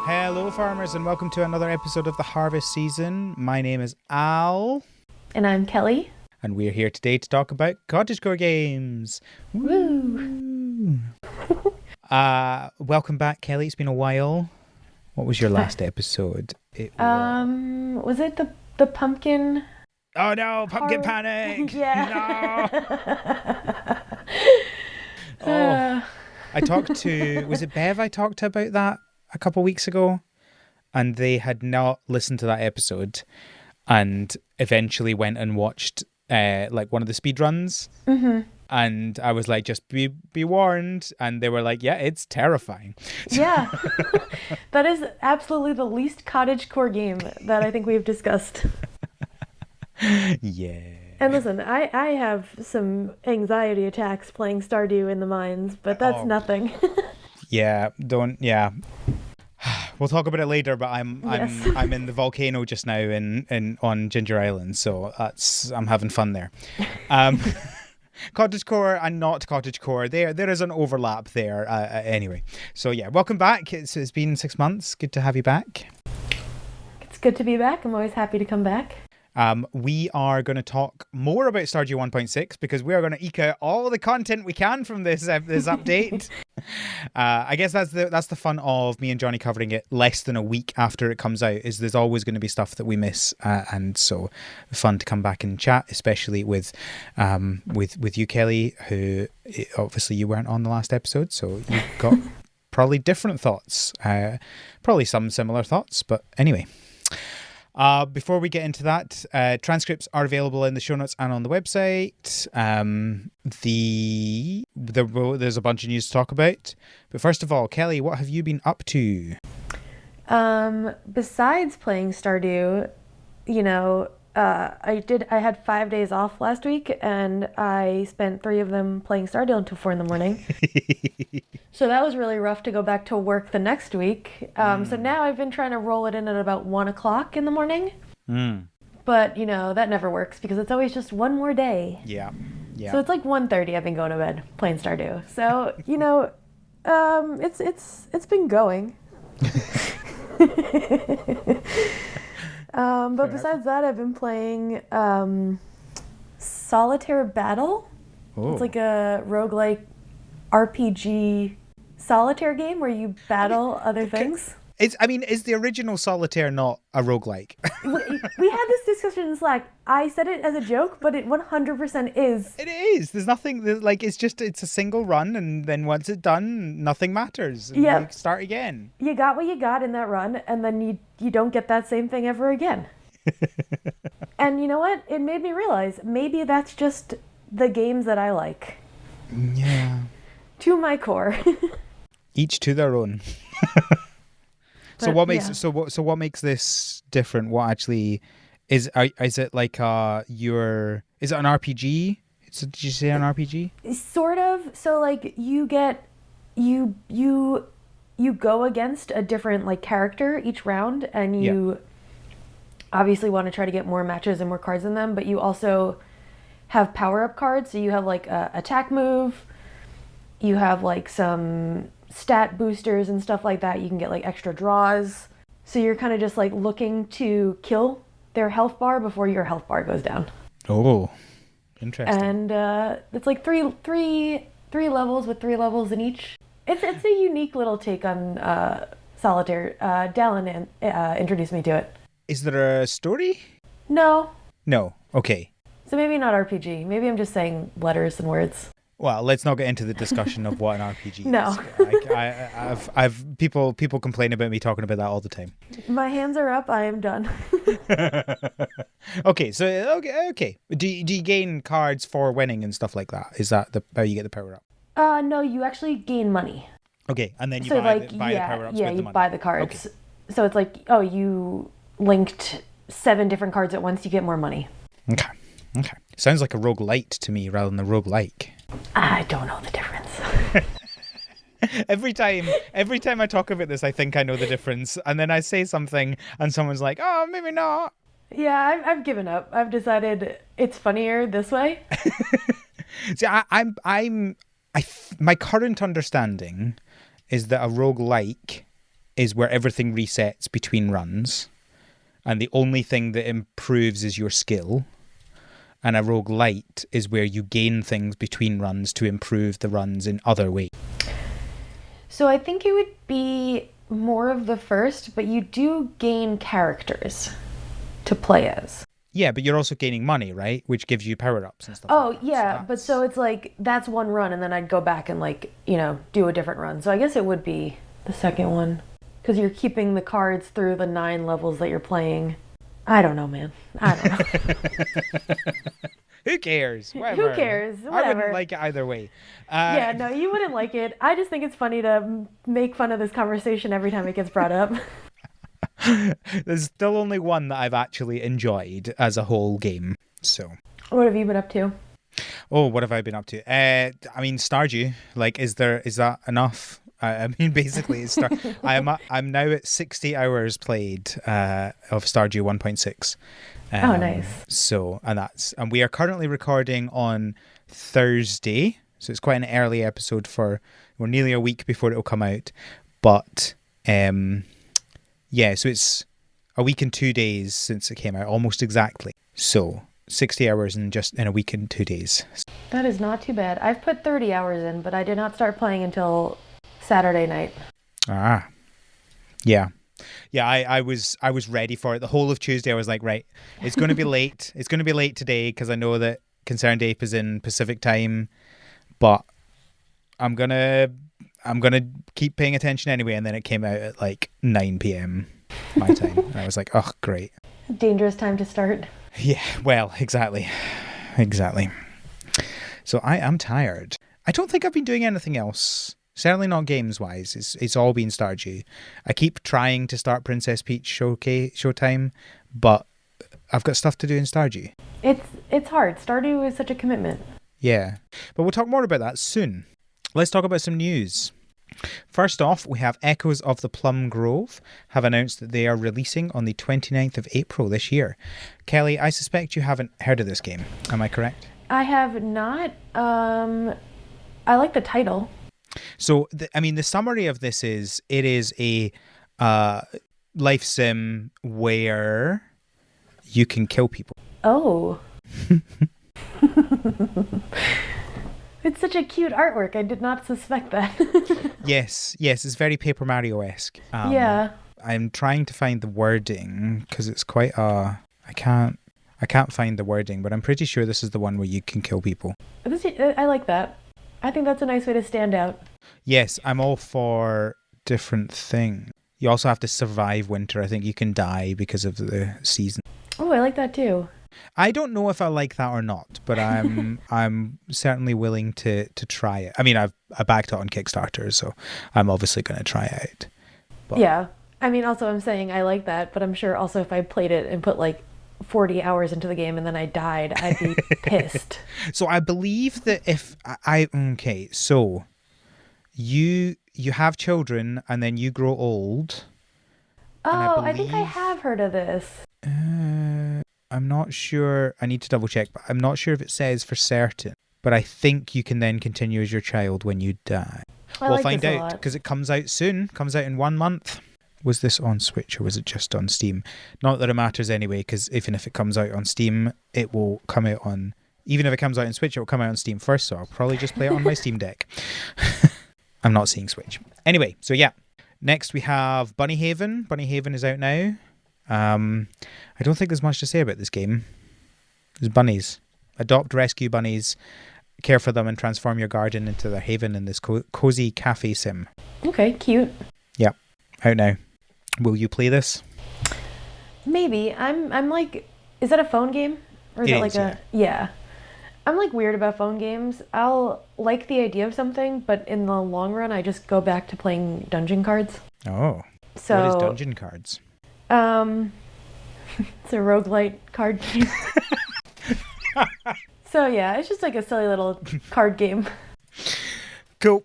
Hello, farmers, and welcome to another episode of the Harvest Season. My name is Al. And I'm Kelly. And we're here today to talk about cottagecore games. Woo! Welcome back, Kelly. It's been a while. What was your last episode? Was it the pumpkin? Oh no, pumpkin panic! Yeah. No. I talked to, was it Bev I talked to about that a couple weeks ago? And they had not listened to that episode and eventually went and watched like one of the speed runs. Mm-hmm. And I was like, just be warned. And they were like, yeah, it's terrifying. Yeah. That is absolutely the least cottagecore game that I think we've discussed. Yeah. And listen, I have some anxiety attacks playing Stardew in the mines, but that's nothing. Yeah, we'll talk about it later, but I'm in the volcano just now in on Ginger Island, so I'm having fun there. Cottagecore and not cottagecore, there is an overlap there. Anyway, so yeah, welcome back. It's been 6 months. Good to have you back. It's good to be back. I'm always happy to come back. We are going to talk more about Stardew 1.6 because we are going to eke out all the content we can from this update. I guess that's the fun of me and Johnny covering it less than a week after it comes out. Is there's always going to be stuff that we miss, and so fun to come back and chat, especially with you, Kelly, who obviously you weren't on the last episode, so you got probably different thoughts, probably some similar thoughts, but anyway. Before we get into that, transcripts are available in the show notes and on the website. There's a bunch of news to talk about. But first of all, Kelly, what have you been up to? Besides playing Stardew, I had 5 days off last week, and I spent 3 of them playing Stardew until 4 a.m. So that was really rough to go back to work the next week. So now I've been trying to roll it in at about 1 o'clock in the morning. But, that never works because it's always just one more day. Yeah. So it's like 1:30 I've been going to bed playing Stardew. So, it's been going. But besides that, I've been playing Solitaire Battle. Oh. It's like a roguelike RPG solitaire game where you battle other things. Is the original Solitaire not a roguelike? We had this discussion in Slack. I said it as a joke, but it 100% is. It is. There's nothing, it's a single run, and then once it's done, nothing matters. And you start again. You got what you got in that run, and then you don't get that same thing ever again. And you know what? It made me realize maybe that's just the games that I like. Yeah. To my core. Each to their own. So what makes this different? What actually is it like is it an RPG? Did you say an RPG? Sort of. So like you go against a different like character each round, and you obviously want to try to get more matches and more cards in them, but you also have power-up cards. So you have like a attack move, you have like some stat boosters and stuff like that. You can get like extra draws. So you're kind of just like looking to kill their health bar before your health bar goes down. Oh, interesting. And it's like three levels with 3 levels in each. It's a unique little take on Solitaire. Dallin introduced me to it. Is there a story? No. Okay. So maybe not RPG. Maybe I'm just saying letters and words. Well, let's not get into the discussion of what an RPG is. No. I've people complain about me talking about that all the time. My hands are up. I am done. Okay. Do you gain cards for winning and stuff like that? Is that how you get the power up? No, you actually gain money. Okay, and then you buy the power ups with the money. Yeah, you buy the cards. Okay. So it's like, you linked 7 different cards at once, you get more money. Okay. Sounds like a roguelite to me rather than a roguelike. I don't know the difference. Every time I talk about this, I think I know the difference, and then I say something, and someone's like, "Oh, maybe not." Yeah, I've given up. I've decided it's funnier this way. See, my current understanding is that a roguelike is where everything resets between runs, and the only thing that improves is your skill. And a roguelite is where you gain things between runs to improve the runs in other ways. So I think it would be more of the first, but you do gain characters to play as. Yeah, but you're also gaining money, right? Which gives you power-ups and stuff Oh, like that. yeah, but so it's like, that's one run, and then I'd go back and, like, you know, do a different run. So I guess it would be the second one. Because you're keeping the cards through the 9 levels that you're playing. I don't know, man. I don't know. Who cares? Whatever. Who cares? Whatever. I wouldn't like it either way. Yeah, no, you wouldn't like it. I just think it's funny to make fun of this conversation every time it gets brought up. There's still only one that I've actually enjoyed as a whole game. So, What have you been up to? oh, what have I been up to? I mean, Stardew. Like, is that enough? I mean, basically, I'm now at 60 hours played of Stardew 1.6. Oh, nice. So, and we are currently recording on Thursday, so it's quite an early episode we're nearly a week before it'll come out. But yeah, so it's a week and 2 days since it came out, almost exactly. So 60 hours in a week and 2 days. That is not too bad. I've put 30 hours in, but I did not start playing until Saturday night. Ah, yeah. Yeah, I was ready for it. The whole of Tuesday, I was like, right, it's going to be late. It's going to be late today because I know that Concerned Ape is in Pacific time, but I'm gonna keep paying attention anyway. And then it came out at like 9 p.m. my time, and I was like, oh, great. Dangerous time to start. Yeah, well, exactly. So I am tired. I don't think I've been doing anything else. Certainly not games-wise. It's all been Stardew. I keep trying to start Princess Peach Showtime, but I've got stuff to do in Stardew. It's hard. Stardew is such a commitment. Yeah, but we'll talk more about that soon. Let's talk about some news. First off, we have Echoes of the Plum Grove have announced that they are releasing on the 29th of April this year. Kelly, I suspect you haven't heard of this game. Am I correct? I have not. I like the title. So, the summary of this is, it is a life sim where you can kill people. Oh. It's such a cute artwork. I did not suspect that. Yes, it's very Paper Mario-esque. Yeah. I'm trying to find the wording because it's quite I can't find the wording, but I'm pretty sure this is the one where you can kill people. I like that. I think that's a nice way to stand out. Yes, I'm all for different things. You also have to survive winter. I think you can die because of the season. Oh, I like that too. I don't know if I like that or not, but I'm certainly willing to try it. I mean, I backed it on Kickstarter, so I'm obviously going to try it out. But yeah. I mean, also I'm saying I like that, but I'm sure also if I played it and put like 40 hours into the game and then I died, I'd be pissed. So I believe that so you have children and then you grow old. Oh, I think I have heard of this. I'm not sure. I need to double check, but I'm not sure if it says for certain. But I think you can then continue as your child when you die. We'll find out because it comes out soon. Comes out in 1 month. Was this on Switch or was it just on Steam? Not that it matters anyway, because even if it comes out on Steam, it will come out on... Even if it comes out on Switch, it will come out on Steam first, so I'll probably just play it on my Steam Deck. I'm not seeing Switch. Anyway, so yeah. Next we have Bunny Haven. Bunny Haven is out now. I don't think there's much to say about this game. There's bunnies. Adopt, rescue bunnies, care for them, and transform your garden into their haven in this cozy cafe sim. Okay, cute. Yeah, out now. Will you play this? Maybe. I'm like, is that a phone game? Or is it like yeah. I'm like weird about phone games. I'll like the idea of something, but in the long run, I just go back to playing dungeon cards. Oh. So, what is dungeon cards? It's a roguelite card game. So yeah, it's just like a silly little card game. Cool.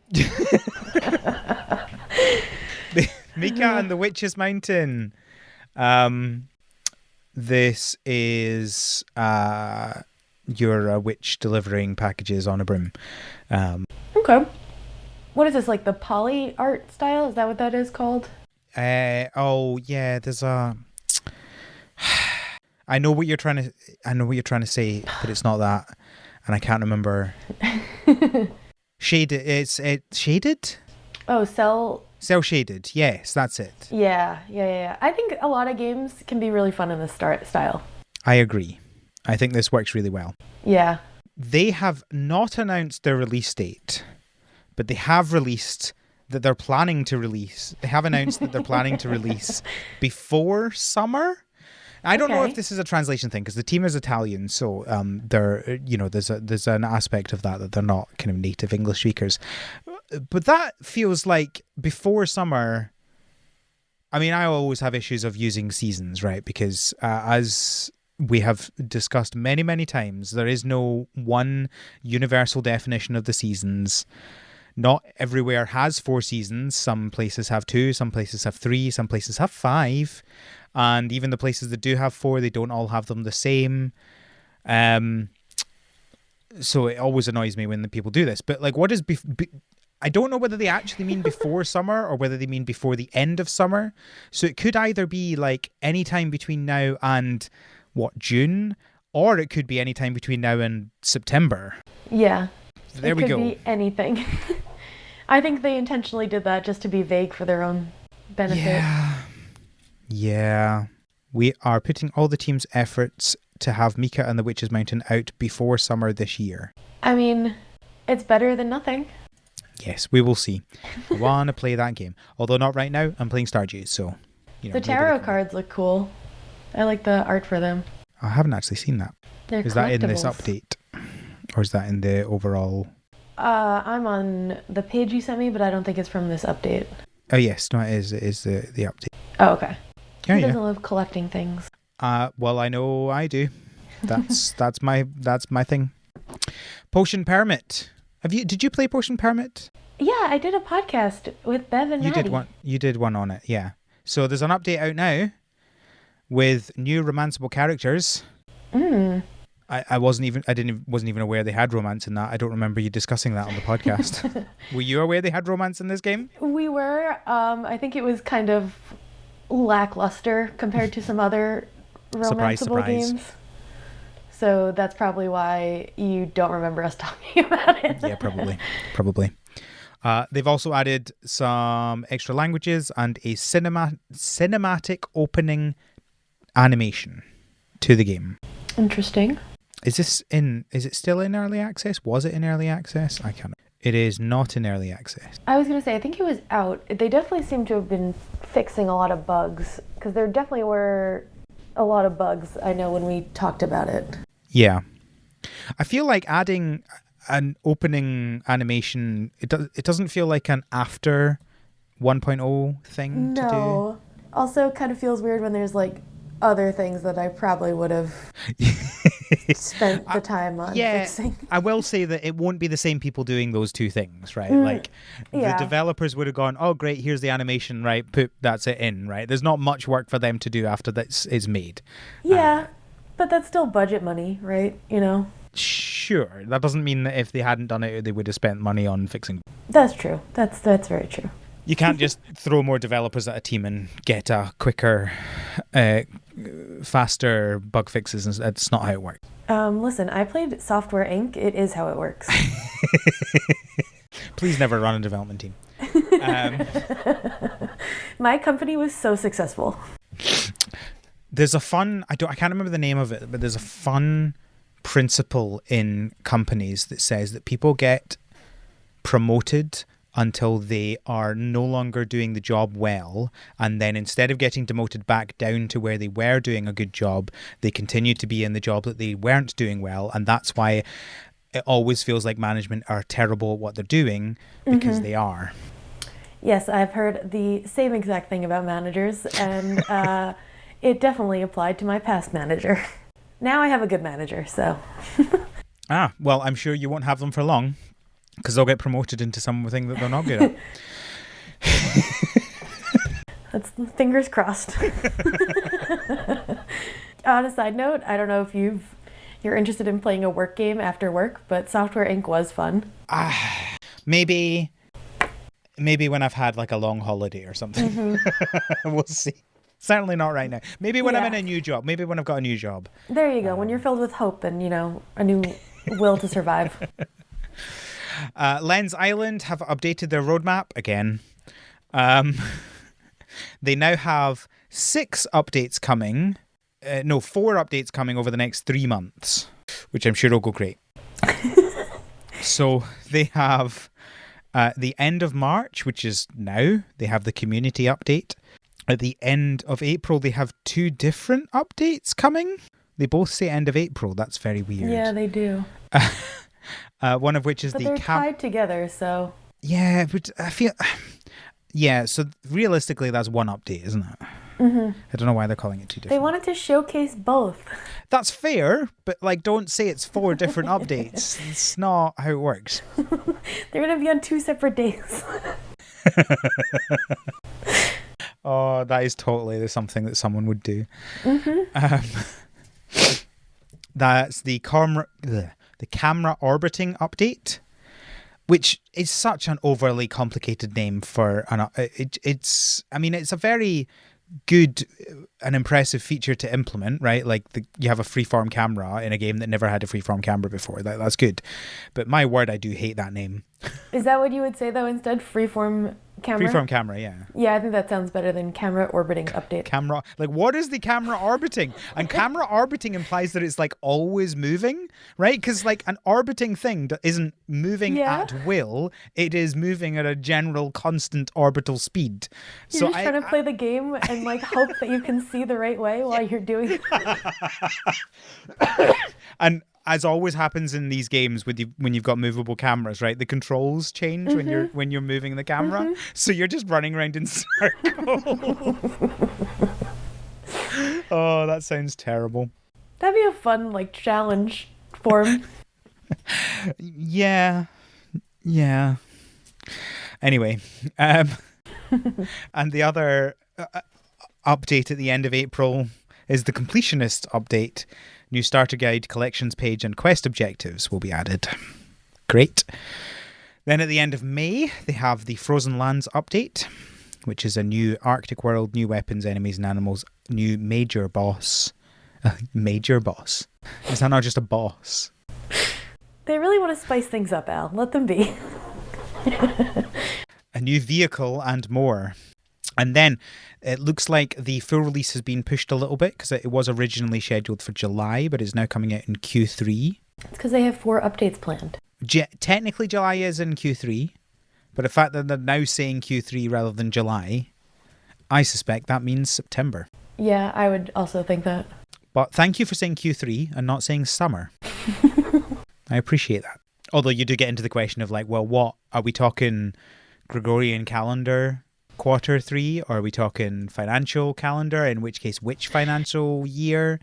Mika and the Witch's Mountain. This is you're a witch delivering packages on a broom. Okay. What is this, like the poly art style? Is that what that is called? Oh yeah, there's a. I know what you're trying to. I know what you're trying to say, but it's not that, and I can't remember. Shaded. It's shaded. Oh, Cell. Cell shaded. Yes, that's it. Yeah. I think a lot of games can be really fun in this style. I agree. I think this works really well. Yeah. They have not announced their release date, but they have released that they're planning to release. They have announced that they're planning to release before summer. I don't know if this is a translation thing because the team is Italian, so they're there's an aspect of that they're not kind of native English speakers. But that feels like before summer. I mean, I always have issues of using seasons, right? Because as we have discussed many, many times, there is no one universal definition of the seasons. Not everywhere has 4 seasons. Some places have 2, some places have 3, some places have 5. And even the places that do have 4, they don't all have them the same. So it always annoys me when the people do this. But like, what is... I don't know whether they actually mean before summer or whether they mean before the end of summer. So it could either be like any time between now and, June? Or it could be any time between now and September. Yeah. There we go. It could be anything. I think they intentionally did that just to be vague for their own benefit. Yeah. We are putting all the team's efforts to have Mika and the Witch's Mountain out before summer this year. I mean, it's better than nothing. Yes, we will see. I want to play that game. Although not right now. I'm playing Stardew, so... the tarot cards look cool. I like the art for them. I haven't actually seen that. They're Is that in this update? Or is that in the overall... I'm on the page you sent me, but I don't think it's from this update. Oh, yes. No, it is. It is the update. Oh, okay. Yeah, He doesn't love collecting things. Well, I know I do. That's my thing. Potion Permit. Did you play Potion Permit? Yeah, I did a podcast with Bev and Maddie. You did one on it, yeah. So there's an update out now with new romanceable characters. I wasn't even aware they had romance in that. I don't remember you discussing that on the podcast. Were you aware they had romance in this game? We were. I think it was kind of lackluster compared to some other romanceable games. So that's probably why you don't remember us talking about it. Yeah, probably. They've also added some extra languages and a cinematic opening animation to the game. Interesting. Is it still in early access? Was it in early access? I can't. It is not in early access. I was going to say, I think it was out. They definitely seem to have been fixing a lot of bugs because there definitely were a lot of bugs, I know, when we talked about it. Yeah. I feel like adding an opening animation, it doesn't feel like an after 1.0 thing to do. No. Also kind of feels weird when there's like other things that I probably would have spent the time on fixing. I will say that it won't be the same people doing those two things, right? Like the developers would have gone, oh great, here's the animation, right? That's it in, right? There's not much work for them to do after that is made. Yeah, but that's still budget money, right? You know? Sure. That doesn't mean that if they hadn't done it, they would have spent money on fixing. That's true. That's very true. You can't just throw more developers at a team and get a quicker, faster bug fixes. That's not how it works. Listen, I played Software Inc. It is how it works. Please never run a development team. My company was so successful. There's a fun, I can't remember the name of it, but there's a fun principle in companies that says that people get promoted until they are no longer doing the job well, and then instead of getting demoted back down to where they were doing a good job, they continue to be in the job that they weren't doing well, and that's why it always feels like management are terrible at what they're doing, because they are. Yes, I've heard the same exact thing about managers, and it definitely applied to my past manager. Now I have a good manager, so... Well, I'm sure you won't have them for long, because they'll get promoted into something that they're not good at. That's fingers crossed. On a side note, I don't know if you're interested in playing a work game after work, but Software Inc. was fun. Maybe Maybe when I've had like a long holiday or something. Mm-hmm. We'll see. Certainly not right now. Maybe when I'm Yeah. in a new job. Maybe when I've got a new job. There you go. When you're filled with hope and, a new will to survive. Lens Island have updated their roadmap again. Um, they now have 6 updates coming. 4 updates coming over the next 3 months, which I'm sure will go great. So they have the end of March, which is now. They have the community update. At the end of April, they have 2 different updates coming. They both say end of April. That's very weird. Yeah, they do. One of which is But the they're tied together, so... Yeah, but I feel... Yeah, so realistically, that's one update, isn't it? Mm-hmm. I don't know why they're calling it 2 different. They wanted to showcase both. That's fair, but don't say it's 4 different updates. It's not how it works. They're going to be on 2 separate days. Oh, that is totally something that someone would do. Mm-hmm. That's the camera orbiting update, which is such an overly complicated name for it's a very good and impressive feature to implement, right? Like you have a freeform camera in a game that never had a freeform camera before. That's good. But my word, I do hate that name. Is that what you would say, though, instead? Freeform camera? Freeform camera, yeah. Yeah, I think that sounds better than camera orbiting update. Camera, what is the camera orbiting? And camera orbiting implies that it's always moving, right? Because an orbiting thing isn't moving at will. It is moving at a general constant orbital speed. You're just trying to play the game and hope that you can see the right way while you're doing it. And as always happens in these games when you've got movable cameras, right? The controls change when you're moving the camera. So you're just running around in circles. Oh, that sounds terrible. That'd be a fun challenge form. Yeah. Anyway, and the other update at the end of April is the completionist update. New starter guide, collections page, and quest objectives will be added. Great. Then at the end of May, they have the Frozen Lands update, which is a new Arctic world, new weapons, enemies, and animals, new major boss. Major boss? Is that not just a boss? They really want to spice things up, Al. Let them be. A new vehicle and more. And then it looks like the full release has been pushed a little bit because it was originally scheduled for July, but is now coming out in Q3. It's because they have 4 updates planned. Technically, July is in Q3, but the fact that they're now saying Q3 rather than July, I suspect that means September. Yeah, I would also think that. But thank you for saying Q3 and not saying summer. I appreciate that. Although you do get into the question of what are we talking? Gregorian calendar Q3, or are we talking financial calendar? In which case, which financial year?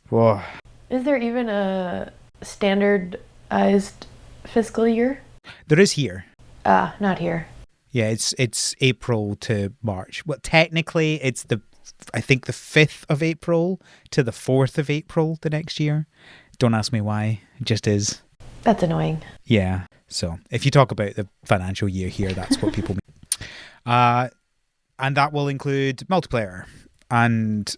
Whoa. Is there even a standardized fiscal year? There is here. Not here. Yeah, it's April to March. Well, technically, it's I think the 5th of April to the 4th of April the next year. Don't ask me why. It just is. That's annoying. Yeah. So if you talk about the financial year here, that's what people mean. And that will include multiplayer and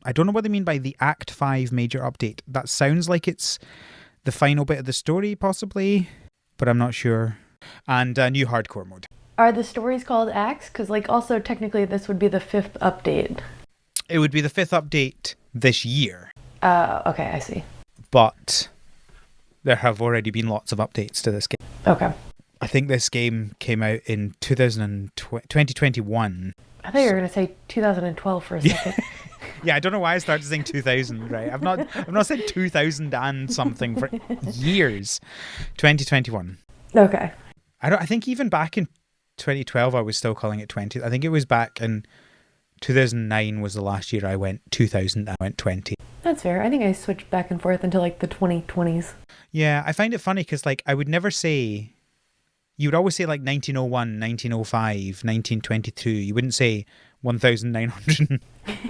I don't know what they mean by the Act 5 major update. That sounds like it's the final bit of the story, possibly, but I'm not sure. And a new hardcore mode. Are the stories called acts? Because also technically this would be the 5th update. It would be the 5th update this year. Okay, I see. But there have already been lots of updates to this game. Okay. I think this game came out in 2021. I thought you were going to say 2012 for a second. Yeah, I don't know why I started saying 2000, right? I've not said 2000 and something for years. 2021. Okay. I think even back in 2012 I was still calling it 20. I think it was back in 2009 was the last year I went 2000, I went 20. That's fair. I think I switched back and forth into the 2020s. Yeah, I find it funny because I would never say... You would always say 1901, 1905, 1922. You wouldn't say 1900.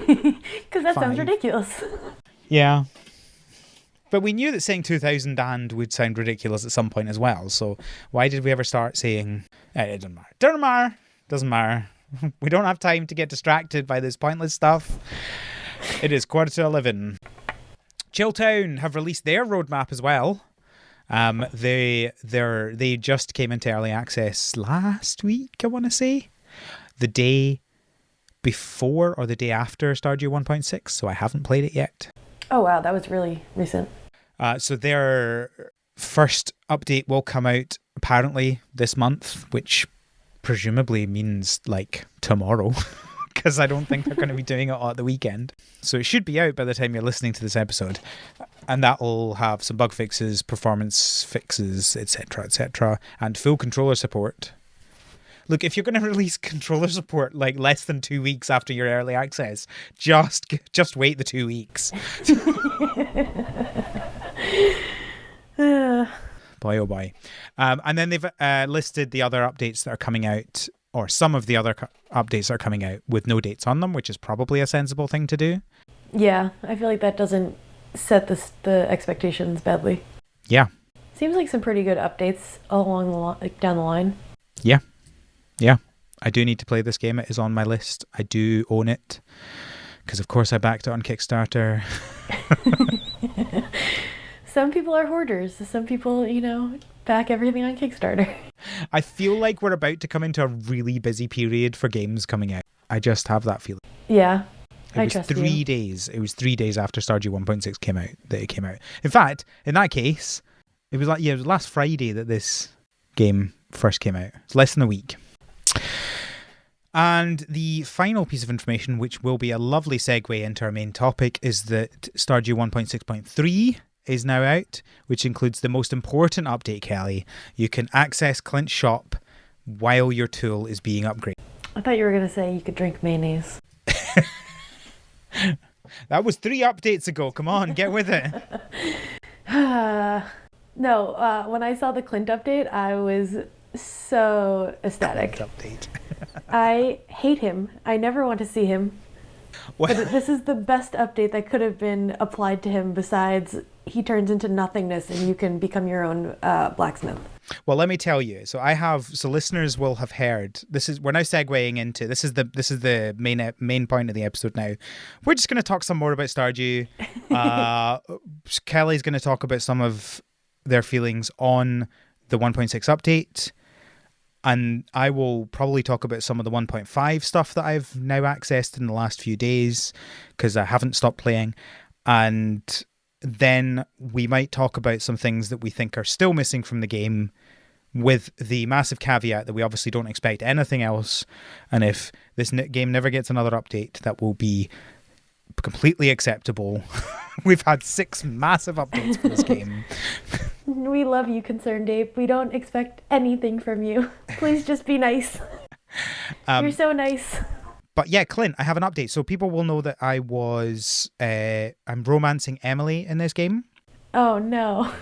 Because that sounds ridiculous. Yeah. But we knew that saying 2000 and would sound ridiculous at some point as well. So why did we ever start saying, it doesn't matter. Doesn't matter. We don't have time to get distracted by this pointless stuff. It is 11:15. Chilltown have released their roadmap as well. They just came into early access last week, I want to say. The day before or the day after Stardew 1.6, so I haven't played it yet. Oh wow, that was really recent. So their first update will come out apparently this month, which presumably means like tomorrow, because I don't think they're going to be doing it all at the weekend. So it should be out by the time you're listening to this episode, and that will have some bug fixes, performance fixes, etc., and full controller support. Look, if you're going to release controller support like less than 2 weeks after your early access, just wait the 2 weeks. Boy, oh boy. And then they've listed the other updates that are coming out, or some of the other updates that are coming out with no dates on them, which is probably a sensible thing to do. Yeah, I feel like that doesn't set the expectations badly. Yeah. Seems like some pretty good updates down the line. Yeah. Yeah. I do need to play this game. It is on my list. I do own it because, of course, I backed it on Kickstarter. Some people are hoarders. Some people, back everything on Kickstarter. I feel like we're about to come into a really busy period for games coming out. I just have that feeling. Yeah. It was 3 days. It was 3 days after Stardew 1.6 came out that it came out. In fact, in that case, it was last Friday that this game first came out. It's less than a week. And the final piece of information, which will be a lovely segue into our main topic, is that Stardew 1.6.3 is now out, which includes the most important update, Kelly. You can access Clint's shop while your tool is being upgraded. I thought you were going to say you could drink mayonnaise. That was 3 updates ago. Come on, get with it. No, when I saw the Clint update, I was so ecstatic. Update. I hate him. I never want to see him. Well, but this is the best update that could have been applied to him, besides he turns into nothingness and you can become your own blacksmith. Well, let me tell you. So listeners will have heard. We're now segueing into this is the main point of the episode now. We're just going to talk some more about Stardew. Kelly's going to talk about some of their feelings on the 1.6 update. And I will probably talk about some of the 1.5 stuff that I've now accessed in the last few days because I haven't stopped playing. And then we might talk about some things that we think are still missing from the game, with the massive caveat that we obviously don't expect anything else. And if this game never gets another update, that will be completely acceptable. We've had 6 massive updates for this game. We love you, Concerned Ape. We don't expect anything from you. Please just be nice. You're so nice. But yeah, Clint, I have an update. So people will know that I'm romancing Emily in this game. Oh, no.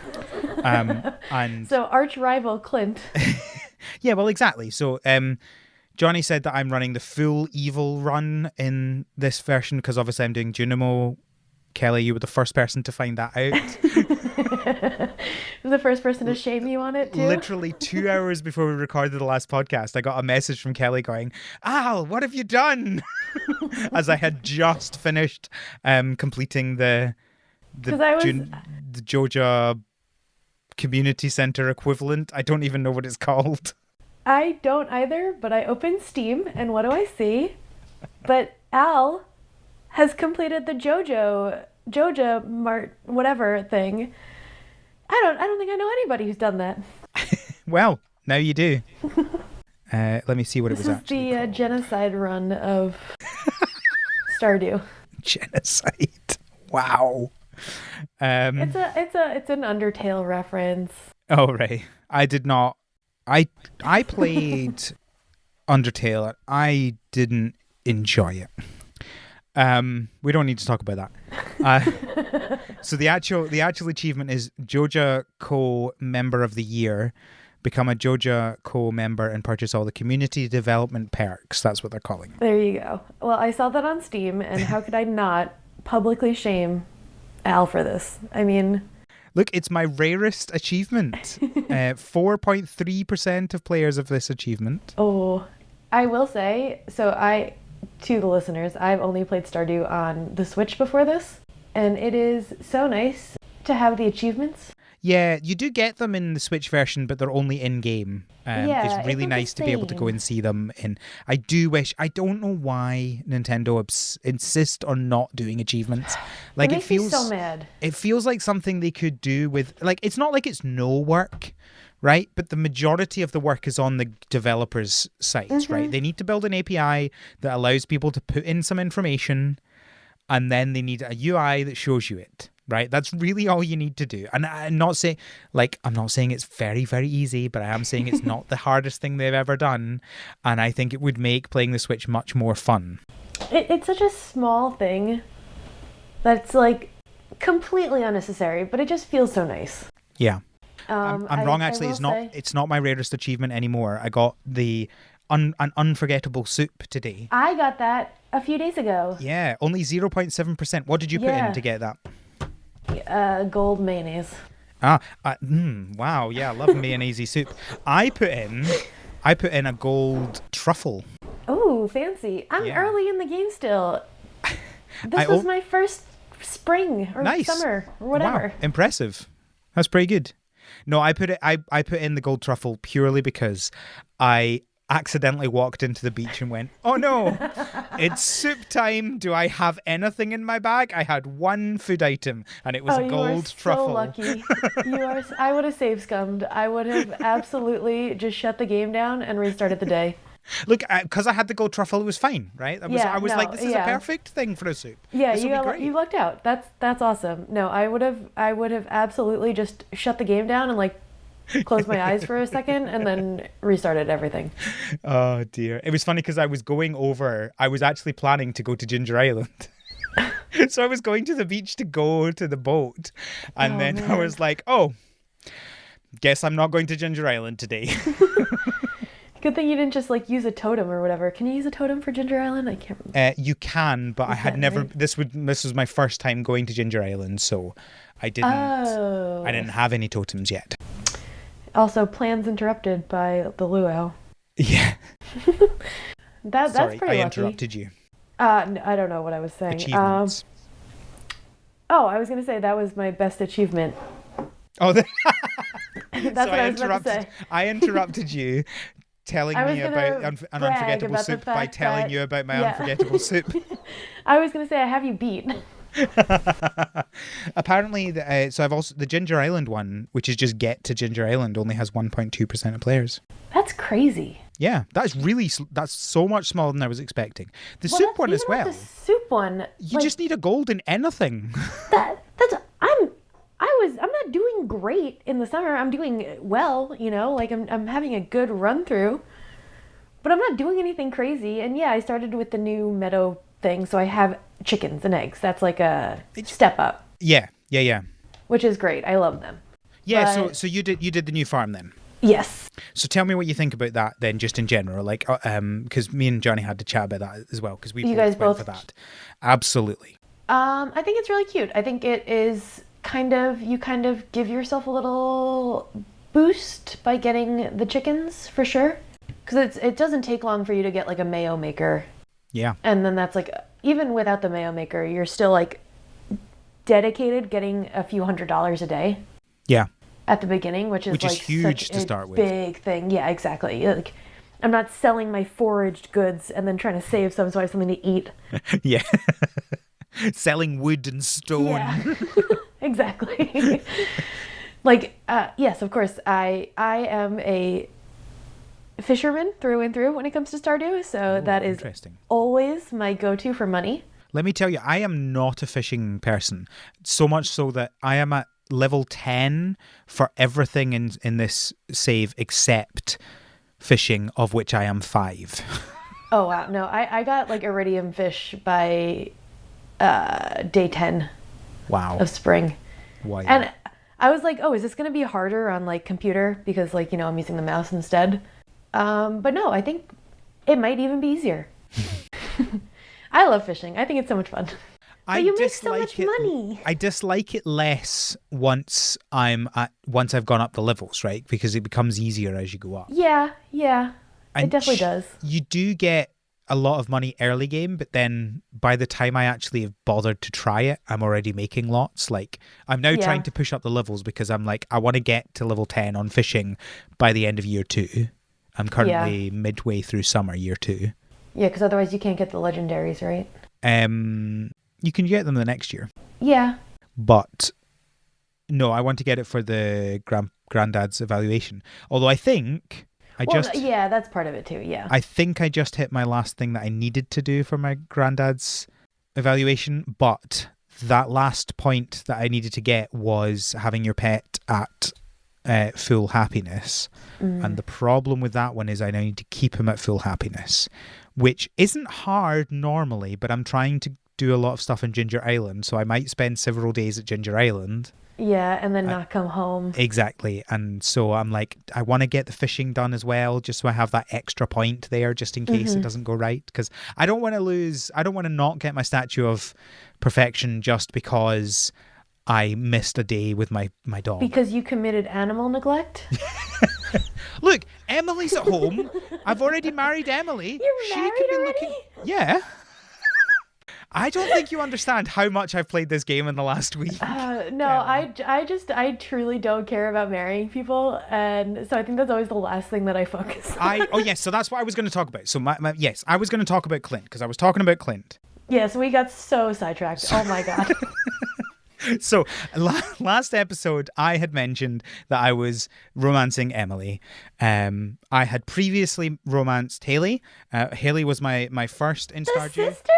And so arch rival Clint. Yeah, well, exactly. So Johnny said that I'm running the full evil run in this version because obviously I'm doing Junimo. Kelly, you were the first person to find that out. The first person to shame you on it, too? Literally 2 hours before we recorded the last podcast, I got a message from Kelly going, Al, what have you done? As I had just finished completing the Georgia Community Center equivalent. I don't even know what it's called. I don't either, but I opened Steam, and what do I see? But Al has completed the Joja Mart whatever thing. I don't think I know anybody who's done that. Well, now you do. Let me see what it was actually This is the genocide run of Stardew. Genocide. Wow. It's an Undertale reference. Oh right. I did not. I played Undertale. I didn't enjoy it. We don't need to talk about that. So the actual achievement is Joja Co Member of the Year. Become a Joja Co member and purchase all the community development perks. That's what they're calling it. There you go. Well, I saw that on Steam, and how could I not publicly shame Al for this? I mean, Look, it's my rarest achievement. 4.3% of players of this achievement. Oh, I will say, to the listeners, I've only played Stardew on the Switch before this, and it is so nice to have the achievements. Yeah, you do get them in the Switch version, but they're only in-game. It's really nice to be able to go and see them in... I don't know why Nintendo insist on not doing achievements. Like, it feels me so mad. It feels like something they could do with... Like, it's not like it's no work, right? But the majority of the work is on the developers' sites, right? They need to build an API that allows people to put in some information, and then they need a UI that shows you it. Right, that's really all you need to do. And I'm not saying it's very, very easy, but I am saying it's not the hardest thing they've ever done. And I think it would make playing the Switch much more fun. It's such a small thing that's like completely unnecessary, but it just feels so nice. Yeah, I'm wrong. Actually, it's not my rarest achievement anymore. I got an unforgettable soup today. I got that a few days ago. Yeah, only 0.7%. What did you put in to get that? Gold mayonnaise. Wow, yeah, I love mayonnaise soup. I put in a gold truffle. Oh, fancy. I'm early in the game still. This was my first spring or summer or whatever. Wow, impressive. That's pretty good. No, I put in the gold truffle purely because I accidentally walked into the beach and went, oh no, it's soup time. Do I have anything in my bag? I had one food item and it was a gold truffle. So lucky. I would have save scummed. I would have absolutely just shut the game down and restarted the day. Look, because I had the gold truffle, it was fine, right? I was like, this is a perfect thing for a soup. Yeah, you lucked out. That's awesome. No, I would have absolutely just shut the game down and like closed my eyes for a second and then restarted everything. Oh dear. It was funny because I was actually planning to go to Ginger Island. So I was going to the beach to go to the boat. And then I was like, guess I'm not going to Ginger Island today. Good thing you didn't just like use a totem or whatever. Can you use a totem for Ginger Island? I can't remember. You can, but I had never... Right? This was my first time going to Ginger Island, so I didn't have any totems yet. Also, plans interrupted by the luau. Yeah. That's Sorry, pretty I lucky. interrupted you. I don't know what I was saying. Achievements. I was going to say that was my best achievement. Oh, that's what I was about to say. I interrupted you, telling me about an unforgettable soup by telling you about my unforgettable soup. I was going to say I have you beat. Apparently, so I've also the Ginger Island one, which is just get to Ginger Island, only has 1.2% of players. That's crazy. Yeah, that's so much smaller than I was expecting. The soup one as well. The soup one, you just need a gold in anything. I'm not doing great in the summer. I'm doing well, like I'm having a good run through, but I'm not doing anything crazy. And yeah, I started with the new meadow thing, so I have chickens and eggs. That's like a step up. Yeah. Which is great. I love them. Yeah. But... So you did the new farm then. Yes. So tell me what you think about that then, just in general, like because me and Johnny had to chat about that as well because you guys both went for that. Absolutely. I think it's really cute. I think it is you kind of give yourself a little boost by getting the chickens for sure, because it doesn't take long for you to get like a mayo maker. Yeah. And then that's like, even without the mayo maker, you're still like dedicated getting a few $100s a day. Yeah. At the beginning, which is huge such to start with. Big thing. Yeah, exactly. Like, I'm not selling my foraged goods and then trying to save some so I have something to eat. Yeah. Selling wood and stone. Yeah. Exactly. Like, yes, of course, I am a fisherman through and through when it comes to Stardew, so that is always my go-to for money. Let me tell you, I am not a fishing person, so much so that I am at level 10 for everything in this save except fishing, of which I am 5. Oh wow, no, I got like iridium fish by day 10. Wow. Of spring. Wow. And I was like, oh, is this going to be harder on like computer because like, I'm using the mouse instead. But no, I think it might even be easier. I love fishing. I think it's so much fun. I you make so much dislike it. money. I dislike it less once I've gone up the levels, right? Because it becomes easier as you go up. Yeah, it And definitely does. You do get a lot of money early game, but then by the time I actually have bothered to try it, I'm already making lots. Like, I'm now trying to push up the levels because I'm like, I want to get to level 10 on fishing by the end of year 2. I'm currently midway through summer, year 2. Yeah, because otherwise you can't get the legendaries, right? You can get them the next year. Yeah. But no, I want to get it for the granddad's evaluation. Although I think yeah, that's part of it too. Yeah. I think I just hit my last thing that I needed to do for my granddad's evaluation, but that last point that I needed to get was having your pet at full happiness. And the problem with that one is I now need to keep him at full happiness, which isn't hard normally, but I'm trying to do a lot of stuff in Ginger Island, so I might spend several days at Ginger Island. Yeah, and then not come home. Exactly. And so I'm like, I want to get the fishing done as well, just so I have that extra point there, just in case it doesn't go right. Because I don't want to not get my statue of perfection just because I missed a day with my dog. Because you committed animal neglect? Look, Emily's at home. I've already married Emily. You're married already? Yeah. I don't think you understand how much I've played this game in the last week. No, I truly don't care about marrying people, and so I think that's always the last thing that I focus on. Yes, so that's what I was going to talk about. So yes, I was going to talk about Clint because I was talking about Clint. Yes, we got so sidetracked. Oh my god. So last episode, I had mentioned that I was romancing Emily. I had previously romanced Haley. Haley was my first in Stardew. The sisters?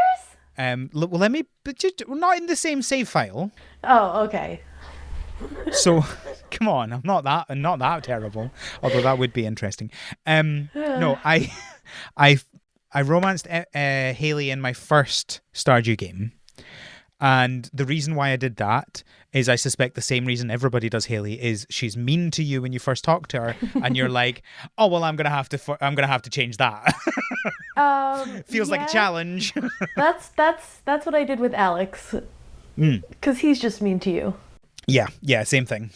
Well, we're not in the same save file. Oh, okay. So, come on, I'm not that terrible. Although that would be interesting. No, I romanced Haley in my first Stardew game. And the reason why I did that is I suspect the same reason everybody does Haley is she's mean to you when you first talk to her, and you're like, oh well, I'm gonna have to change that. Feels like a challenge. That's what I did with Alex, because he's just mean to you. Yeah, same thing.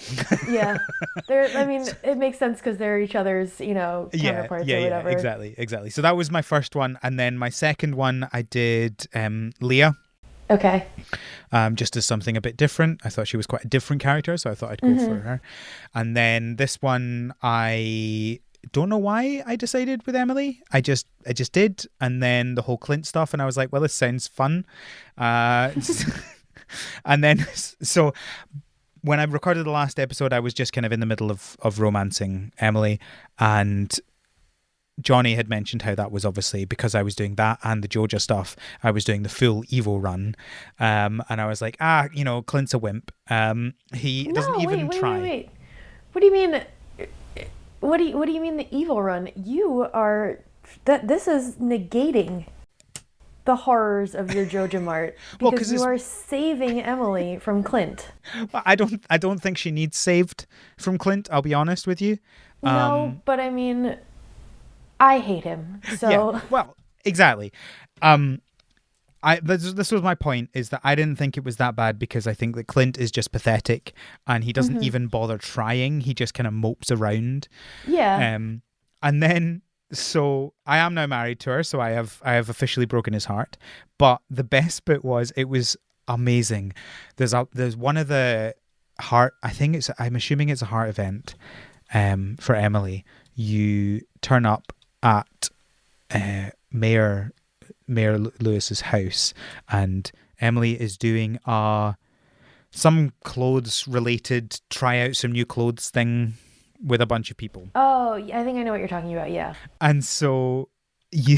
Yeah, it makes sense because they're each other's, counterparts or whatever. Yeah, exactly. So that was my first one, and then my second one I did Leah. Okay. Just as something a bit different. I thought she was quite a different character, so I thought I'd go for her. And then this one, I don't know why I decided with Emily. I just did. And then the whole Clint stuff, and I was like, well, this sounds fun. And then, so when I recorded the last episode, I was just kind of in the middle of romancing Emily, and Johnny had mentioned how that was obviously because I was doing that and the Joja stuff. I was doing the full Evo run, and I was like, Clint's a wimp. He doesn't even try. Wait. What do you mean? What do you mean the evil run? You are this is negating the horrors of your Joja Mart because you are saving Emily from Clint. I don't think she needs saved from Clint. I'll be honest with you. No, but I mean, I hate him. So yeah, well, exactly. This was my point, is that I didn't think it was that bad because I think that Clint is just pathetic and he doesn't even bother trying. He just kind of mopes around. Yeah. And then, so I am now married to her, so I have officially broken his heart. But the best bit was, it was amazing. There's one of the heart, I'm assuming it's a heart event for Emily. You turn up at Mayor Lewis's house, and Emily is doing some clothes related try out some new clothes thing with a bunch of people. Oh, I think I know what you're talking about. Yeah. And so you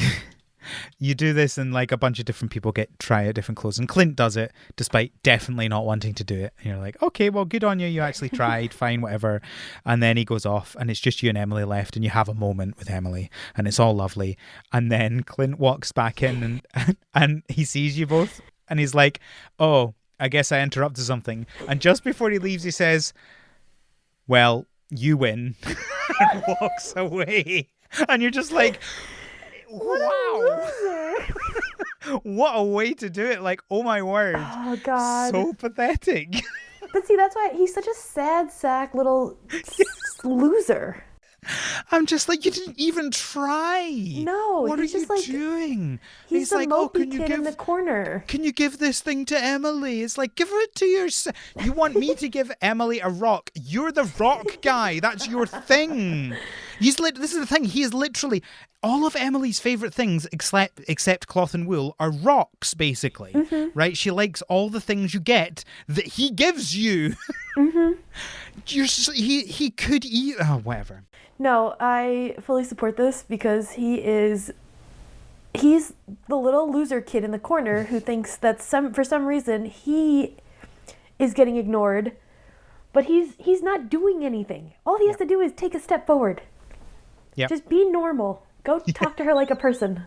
do this, and like a bunch of different people try out different clothes, and Clint does it despite definitely not wanting to do it. And you're like, okay, well, good on you. You actually tried. Fine, whatever. And then he goes off, and it's just you and Emily left, and you have a moment with Emily, and it's all lovely. And then Clint walks back in, and he sees you both, and he's like, oh, I guess I interrupted something. And just before he leaves, he says, well, you win, and walks away. And you're just like, wow. What a way to do it. Like, oh my word. Oh, God. So pathetic. But see, that's why he's such a sad sack little loser. I'm just like, you didn't even try. No, what are he's just you like, doing? He's the like, mopey kid in the corner. Can you give this thing to Emily? It's like, give it to yourself. You want me to give Emily a rock? You're the rock guy. That's your thing. This is the thing. He is literally all of Emily's favorite things, except cloth and wool, are rocks. Basically, right? She likes all the things you get that he gives you. He could eat. Oh, whatever. No, I fully support this because he's the little loser kid in the corner who thinks that for some reason he is getting ignored, but he's not doing anything. All he has to do is take a step forward. Yeah. Just be normal. Go talk to her like a person.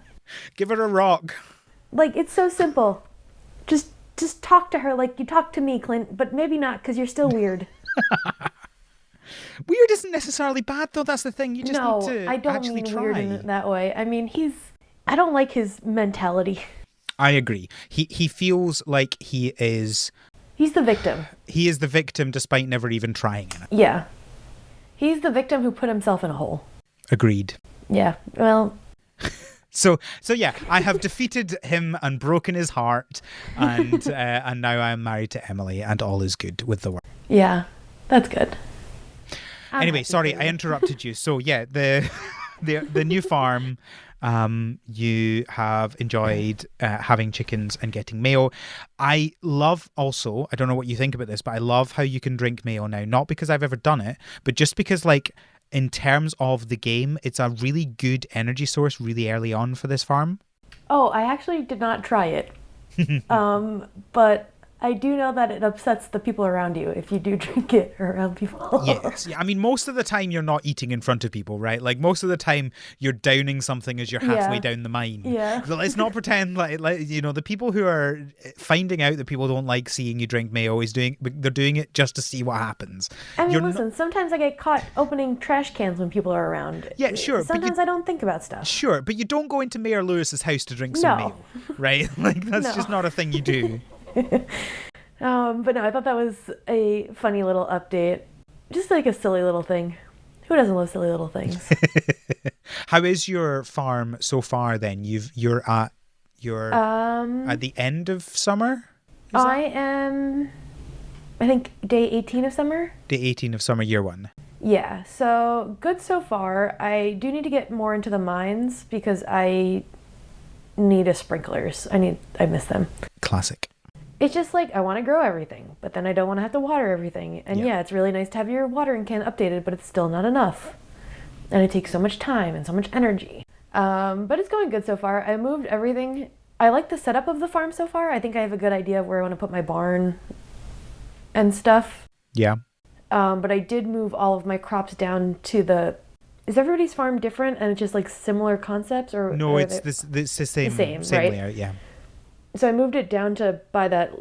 Give her a rock. Like, it's so simple. Just talk to her like you talk to me, Clint, but maybe not because you're still weird. Weird isn't necessarily bad, though. That's the thing. You just need to I don't actually mean try. weird in that way. I mean, I don't like his mentality. I agree. He feels like he is... He's the victim. He is the victim despite never even trying in it. Yeah. He's the victim who put himself in a hole. Agreed. Yeah, well... So yeah, I have defeated him and broken his heart, and now I am married to Emily, and all is good with the world. Yeah, that's good. Anyway, sorry, I interrupted you. So yeah, the new farm, you have enjoyed having chickens and getting mayo. I love also, I don't know what you think about this, but I love how you can drink mayo now. Not because I've ever done it, but just because, like, in terms of the game, it's a really good energy source really early on for this farm. Oh, I actually did not try it. But I do know that it upsets the people around you if you do drink it around people. Yes. Yeah, I mean, most of the time you're not eating in front of people, right? Like, most of the time you're downing something as you're halfway down the mine. Yeah. So let's not pretend like, you know, the people who are finding out that people don't like seeing you drink mayo they're doing it just to see what happens. I mean, listen, sometimes I get caught opening trash cans when people are around. Yeah, sure. Sometimes I don't think about stuff. Sure, but you don't go into Mayor Lewis's house to drink some mayo, right? Like, that's just not a thing you do. But no, I thought that was a funny little update. Just like a silly little thing. Who doesn't love silly little things? How is your farm so far then? You're at the end of summer? I am, I think, day 18 of summer. Day 18 of summer, year 1. Yeah, so good so far. I do need to get more into the mines because I need sprinklers. I miss them. Classic. It's just like, I want to grow everything, but then I don't want to have to water everything. And yeah, it's really nice to have your watering can updated, but it's still not enough. And it takes so much time and so much energy. But it's going good so far. I moved everything. I like the setup of the farm so far. I think I have a good idea of where I want to put my barn and stuff. Yeah. But I did move all of my crops down to is everybody's farm different and it's just like similar concepts? Or no, it's the same right? layout, yeah. So I moved it down to by that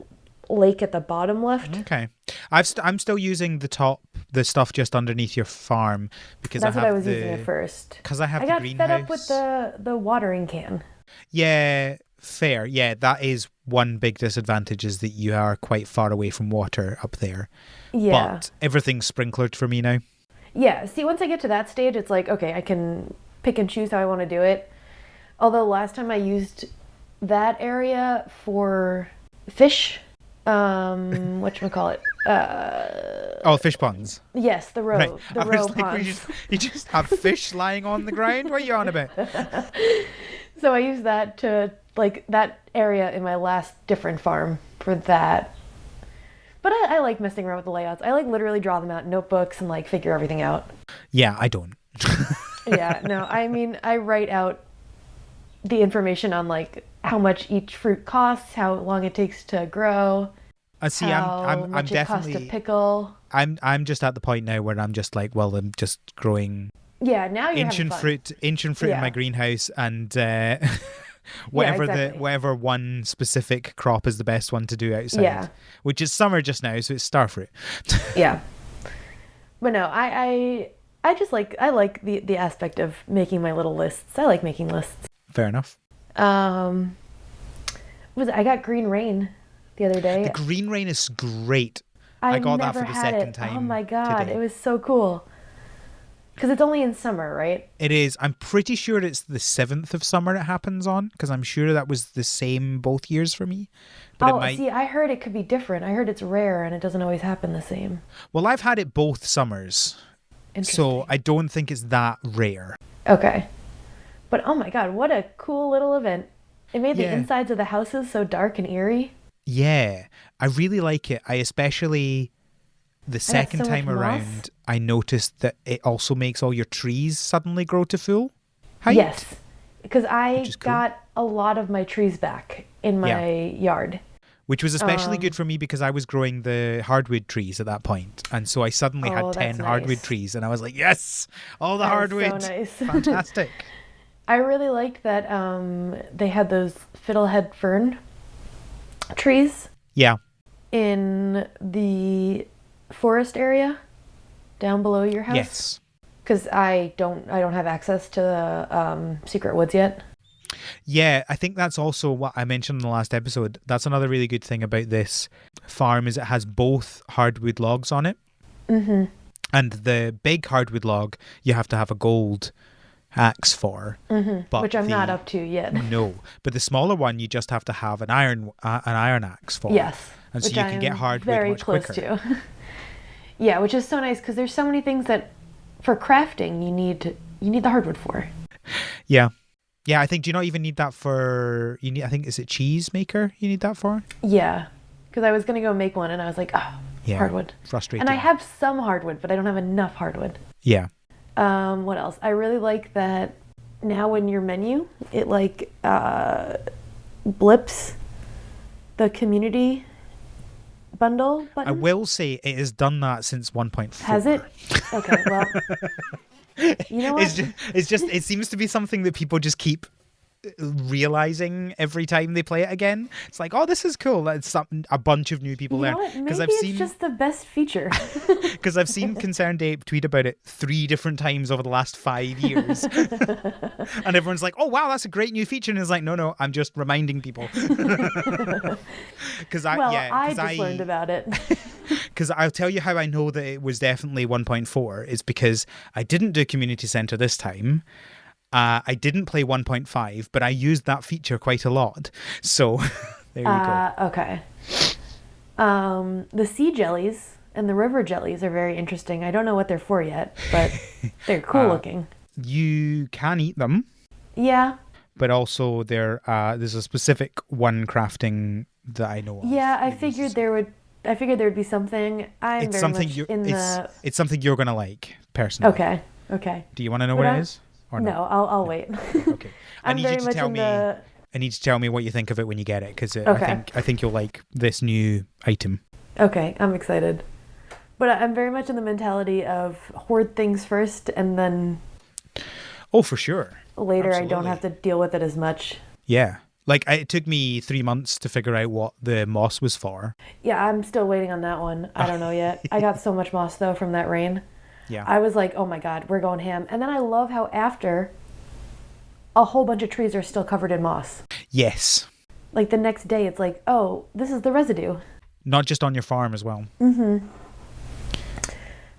lake at the bottom left. Okay. I'm still using the stuff just underneath your farm because that's what I was using at first. Because I got fed up with the watering can. Yeah, fair. Yeah, that is one big disadvantage is that you are quite far away from water up there. Yeah. But everything's sprinklered for me now. Yeah. See, once I get to that stage, it's like, okay, I can pick and choose how I want to do it. Although last time I used that area for fish, whatchamacallit? Fish ponds. Yes, the roe. Right. The roe ponds. You just have fish lying on the ground? What are you on about? So I used that to, like, that area in my last different farm for that. But I like messing around with the layouts. I like literally draw them out in notebooks and like figure everything out. Yeah, I don't. Yeah, no, I mean, I write out the information on like how much each fruit costs, how long it takes to grow. See, how I'm much definitely it costs to pickle. I'm just at the point now where I'm just like, well, I'm just growing. Yeah, now you're ancient fruit in my greenhouse, and whatever one specific crop is the best one to do outside. Yeah. Which is summer just now, so it's starfruit. Yeah. But no, I just like the aspect of making my little lists. I like making lists. Fair enough. I got Green Rain the other The day. green rain is great. I I've got that never for the had second it. Oh time my god, it today. was so cool. Because it's only in summer, right? It is. I'm pretty sure it's the 7th of summer it happens on, because I'm sure that was the same both years for me. But it Oh, might. see, I heard it could be different. I heard it's rare and it doesn't always happen the same. Well, I've had it both summers, so Interesting. I don't think it's that rare. Okay. But oh my god, what a cool little event. It made the Yeah. insides of the houses so dark and eerie. Yeah. I really like it. I especially, the I got second so much time moss. around, I noticed that it also makes all your trees suddenly grow to full height, Yes, because which I is cool. got a lot of my trees back in Yeah. my yard. Which was especially good Um, for me because I was growing the hardwood trees at that point. And so I suddenly had oh, that's 10 hardwood nice. trees and I was like, yes, all the That is so hardwood. nice. Fantastic. I really liked that they had those fiddlehead fern trees Yeah. in the forest area down below your house. Yes. Because I don't have access to the secret woods yet. Yeah, I think that's also what I mentioned in the last episode. That's another really good thing about this farm is it has both hardwood logs on it. Mm-hmm. And the big hardwood log you have to have a gold axe for. Mm-hmm. But Which I'm not the up to yet. no, but the smaller one you just have to have an iron axe for. Yes. And so Which you I can am get hardwood very much close quicker. to. Yeah, which is so nice because there's so many things that for crafting you need the hardwood for. Yeah. Yeah, I think do you not even need that for you need I think is it cheese maker you need that for? Yeah, because I was gonna go make one and I was like, oh, Yeah. hardwood. Frustrating. And I have some hardwood, but I don't have enough hardwood. Yeah. What else? I really like that now in your menu it like blips the community bundle button. I will say it has done that since 1.4. Has it? Okay, well, you know what? It's just it seems to be something that people just keep realizing every time they play it again. It's like, oh, this is cool. That's something a bunch of new people You learn know what? Maybe because I've it's seen just the best feature. because I've seen Concerned Ape tweet about it 3 different times over the last 5 years, and everyone's like, "Oh wow, that's a great new feature," and it's like, "No, I'm just reminding people." Because I just learned about it. Because I'll tell you how I know that it was definitely 1.4 is because I didn't do Community Center this time. I didn't play 1.5, but I used that feature quite a lot. So there you go. Okay. The sea jellies and the river jellies are very interesting. I don't know what they're for yet, but they're cool looking. You can eat them, Yeah. but also there's a specific one crafting that I know of. Yeah, I figured there would be something. I'm It's very something much in the. it's something you're gonna like personally. Okay. Do you want to know But what I'm- it is or No, not? I'll wait. Okay. I I'm need you very to much tell in me. the. I need to tell me what you think of it when you get it because Okay. I think you'll like this new item. Okay, I'm excited. But I'm very much in the mentality of hoard things first, and then Oh, for sure. later I Absolutely. don't have to deal with it as much. Yeah. Like it took me 3 months to figure out what the moss was for. Yeah, I'm still waiting on that one. I don't know yet. I got so much moss though from that rain. Yeah. I was like, oh my god, we're going ham. And then I love how after a whole bunch of trees are still covered in moss. Yes. Like the next day, it's like, oh, this is the residue. Not just on your farm as well.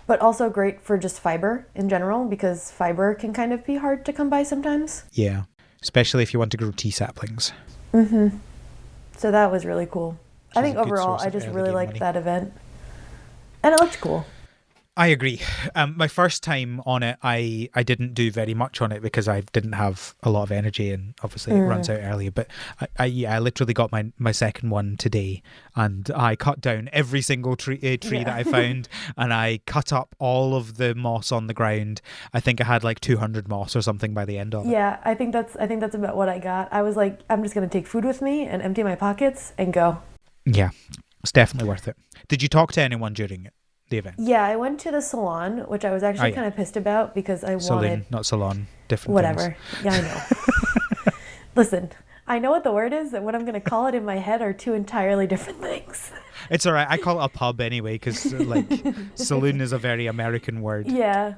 But also great for just fiber in general because fiber can kind of be hard to come by sometimes. Yeah. Especially if you want to grow tea saplings. So that was really cool. I Which is think a good overall, source I of just early really game liked money. that event. And it looked cool. I agree. My first time on it, I didn't do very much on it because I didn't have a lot of energy and obviously it runs out early. But I literally got my second one today and I cut down every single tree that I found and I cut up all of the moss on the ground. I think I had like 200 moss or something by the end of it. Yeah, I think that's about what I got. I was like, I'm just gonna take food with me and empty my pockets and go. Yeah, it's definitely worth it. Did you talk to anyone during the event? Yeah, I went to the salon, which I was actually yeah. kind of pissed about because I Saloon, wanted not salon. Different whatever. things. Yeah, I know. Listen, I know what the word is, and what I'm gonna call it in my head are two entirely different things. It's all right. I call it a pub anyway because like saloon is a very American word. Yeah.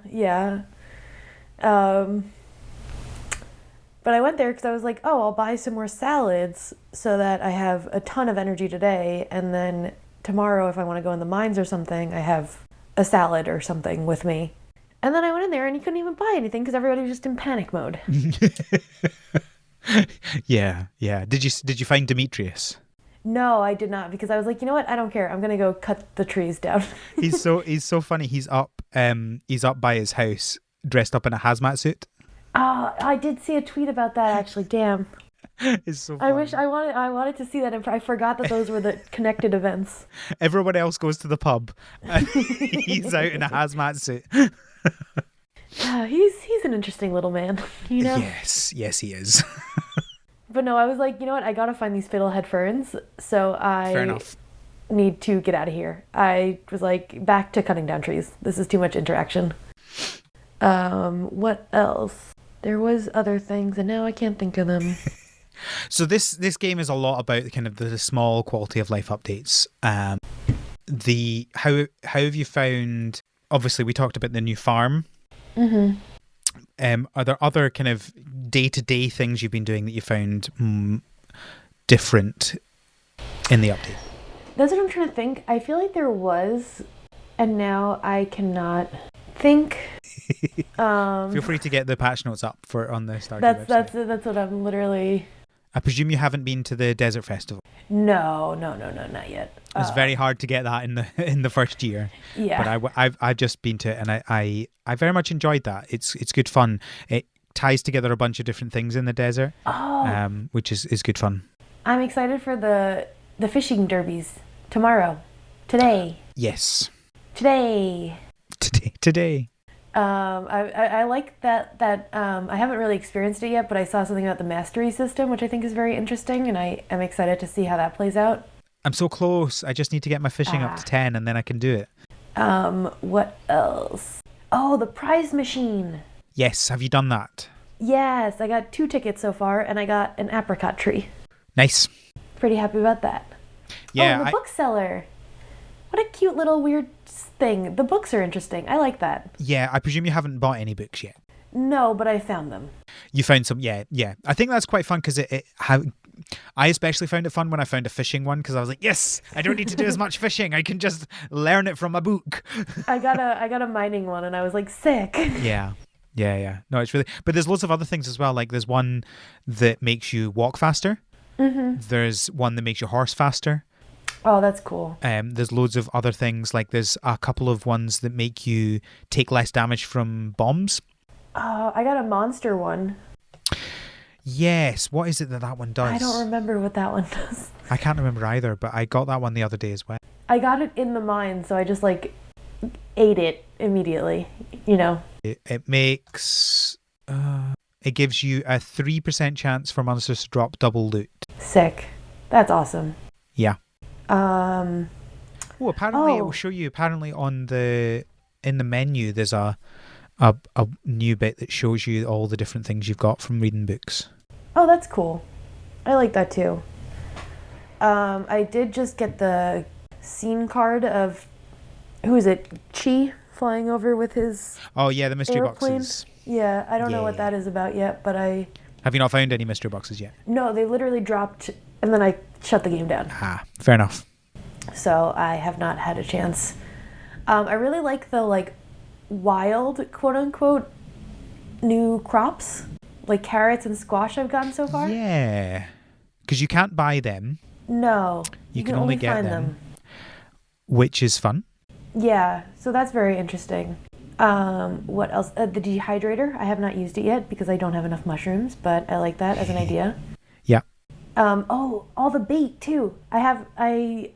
But I went there because I was like, oh, I'll buy some more salads so that I have a ton of energy today. And then tomorrow, if I want to go in the mines or something, I have a salad or something with me. And then I went in there and you couldn't even buy anything because everybody was just in panic mode. Yeah. Did you find Demetrius? No, I did not, because I was like, you know what? I don't care. I'm gonna go cut the trees down. He's so funny. He's up by his house dressed up in a hazmat suit. Oh, I did see a tweet about that actually. Damn. It's so funny. I wanted to see that, and I forgot that those were the connected events. Everyone else goes to the pub and he's out in a hazmat suit. He's an interesting little man, you know? Yes, he is. But no, I was like, you know what? I gotta find these fiddlehead ferns, so Fair enough. need to get out of here. I was like, back to cutting down trees. This is too much interaction. What else? There was other things, and now I can't think of them. So this game is a lot about kind of the small quality of life updates. How have you found? Obviously, we talked about the new farm. Mm-hmm. Are there other kind of day-to-day things you've been doing that you found different in the update? That's what I'm trying to think. I feel like there was, and now I cannot think. Feel free to get the patch notes up on the Stardew website. That's what I'm literally. I presume you haven't been to the Desert Festival. No, not yet. It's very hard to get that in the first year. Yeah. But I've just been to it, and I very much enjoyed that. It's good fun. It ties together a bunch of different things in the desert, which is good fun. I'm excited for the fishing derbies tomorrow. Today. Yes. Today. I like that I haven't really experienced it yet, but I saw something about the mastery system, which I think is very interesting, and I am excited to see how that plays out. I'm so close. I just need to get my fishing up to 10 and then I can do it. What else? Oh, the prize machine. Yes, have you done that? Yes, I got 2 tickets so far, and I got an apricot tree. Nice. Pretty happy about that. Yeah. Oh, the bookseller. What a cute little weird thing. The books are interesting. I like that. Yeah, I presume you haven't bought any books yet. No, but I found them. You found some, yeah. I think that's quite fun because I especially found it fun when I found a fishing one because I was like, yes, I don't need to do as much fishing. I can just learn it from a book. I got a mining one and I was like, sick. Yeah. No, it's really, but there's loads of other things as well. Like there's one that makes you walk faster. Mm-hmm. There's one that makes your horse faster. Oh, that's cool. There's loads of other things. Like there's a couple of ones that make you take less damage from bombs. I got a monster one. Yes. What is it that one does? I don't remember what that one does. I can't remember either, but I got that one the other day as well. I got it in the mine, so I just like ate it immediately, you know. It makes... it gives you a 3% chance for monsters to drop double loot. Sick. That's awesome. Yeah. Apparently it will show you, apparently in the menu there's a new bit that shows you all the different things you've got from reading books. Oh, that's cool. I like that too. I did just get the scene card of, who is it, Chi flying over with his the mystery airplane. boxes. Yeah, I don't know what that is about yet, but Have you not found any mystery boxes yet? No, they literally dropped and then I shut the game down. Fair enough. So I have not had a chance. I really like the wild, quote unquote, new crops, like carrots and squash I've gotten so far. Yeah, because you can't buy them. No, you can only get find them, which is fun. Yeah, so that's very interesting. What else? The dehydrator. I have not used it yet because I don't have enough mushrooms, but I like that as an idea. Yeah. All the bait too. I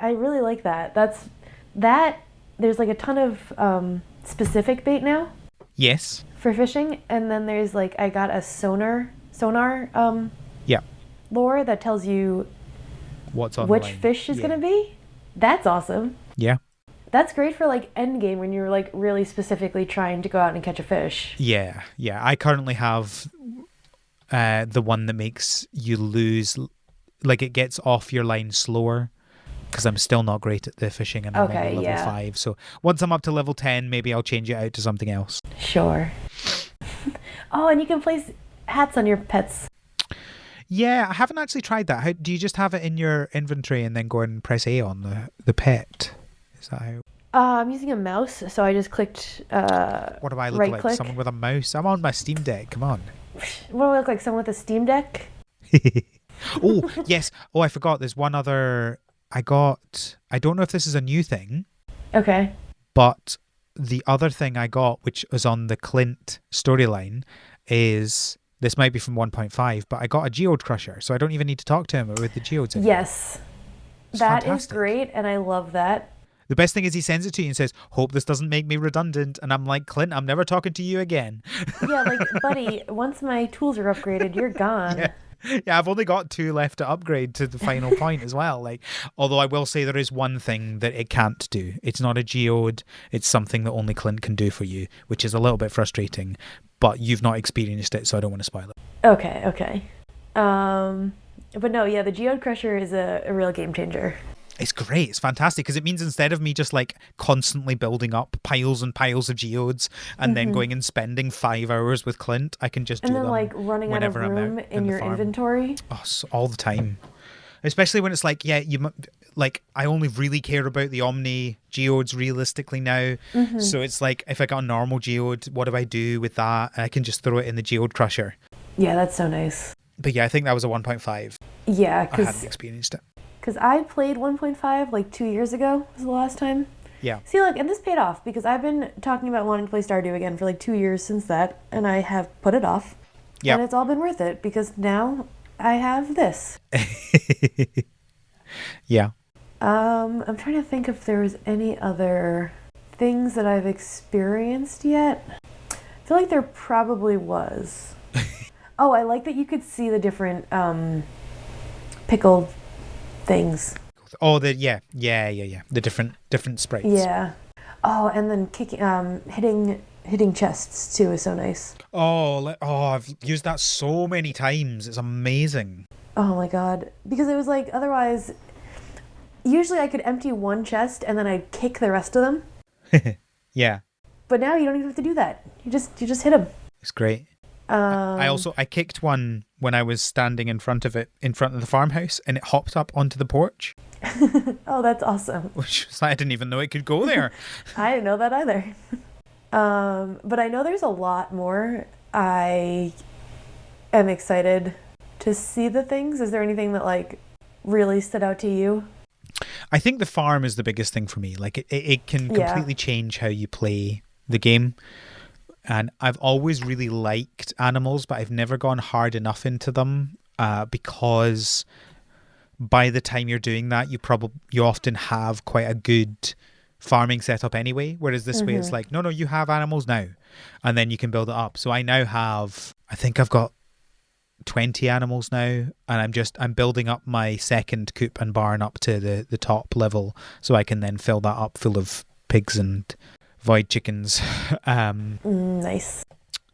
really like that. There's like a ton of specific bait now. Yes. For fishing, and then there's I got a sonar lure that tells you what's on which fish is gonna be. That's awesome. Yeah. That's great for end game when you're really specifically trying to go out and catch a fish. Yeah. I currently have the one that makes you lose, it gets off your line slower, because I'm still not great at the fishing and I'm only level 5. So once I'm up to level 10, maybe I'll change it out to something else. Sure. Oh, and you can place hats on your pets. Yeah, I haven't actually tried that. How do you just have it in your inventory and then go and press A on the pet? Is that how? I'm using a mouse, so I just clicked What do I look right like? click. Someone with a mouse? I'm on my Steam Deck. Come on. What do I look like? Someone with a Steam Deck? Oh, yes. Oh, I forgot. There's one other I got. I don't know if this is a new thing, Okay. but the other thing I got, which was on the Clint storyline, is this might be from 1.5, but I got a geode crusher, so I don't even need to talk to him with the geodes anymore. Yes. It's That is fantastic. great, and I love that. The best thing is he sends it to you and says, "Hope this doesn't make me redundant." And I'm like, "Clint, I'm never talking to you again." Yeah, like, buddy, once my tools are upgraded, you're gone. Yeah. Yeah, I've only got 2 left to upgrade to the final point as well. Like, although I will say there is one thing that it can't do. It's not a geode. It's something that only Clint can do for you, which is a little bit frustrating. But you've not experienced it, so I don't want to spoil it. Okay. But no, yeah, the Geode Crusher is a real game changer. It's great. It's fantastic because it means instead of me just like constantly building up piles and piles of geodes and then going and spending 5 hours with Clint, I can just do And then, them like, running out of whenever I'm room out in the your farm. inventory. Oh, all the time. Especially when it's like, yeah, like I only really care about the Omni geodes realistically now. So it's like if I got a normal geode, what do I do with that? I can just throw it in the geode crusher. Yeah, that's so nice. But yeah, I think that was a 1.5. Yeah, I hadn't experienced it. because I played 1.5 like 2 years ago was the last time. Yeah. See, look, and this paid off because I've been talking about wanting to play Stardew again for like 2 years since that, and I have put it off. Yeah. And it's all been worth it because now I have this. Yeah. I'm trying to think if there was any other things that I've experienced yet. I feel like there probably was. Oh, I like that you could see the different pickled things. Oh, yeah. The different sprites. Yeah. Oh, and then hitting chests too is so nice. Oh, I've used that so many times. It's amazing. Oh my god. Because it was like, otherwise, usually I could empty one chest and then I'd kick the rest of them. Yeah. But now you don't even have to do that. You just hit them. It's great. I kicked one when I was standing in front of the farmhouse, and it hopped up onto the porch. Oh, that's awesome. Which was, I didn't even know it could go there. I didn't know that either. But I know there's a lot more. I am excited to see the things. Is there anything that like really stood out to you? I think the farm is the biggest thing for me. Like it can completely change how you play the game. And I've always really liked animals, but I've never gone hard enough into them because by the time you're doing that, you often have quite a good farming setup anyway. Whereas this way, it's like, no, you have animals now, and then you can build it up. So I now have, I think I've got 20 animals now, and I'm building up my second coop and barn up to the top level, so I can then fill that up full of pigs and void chickens. Nice.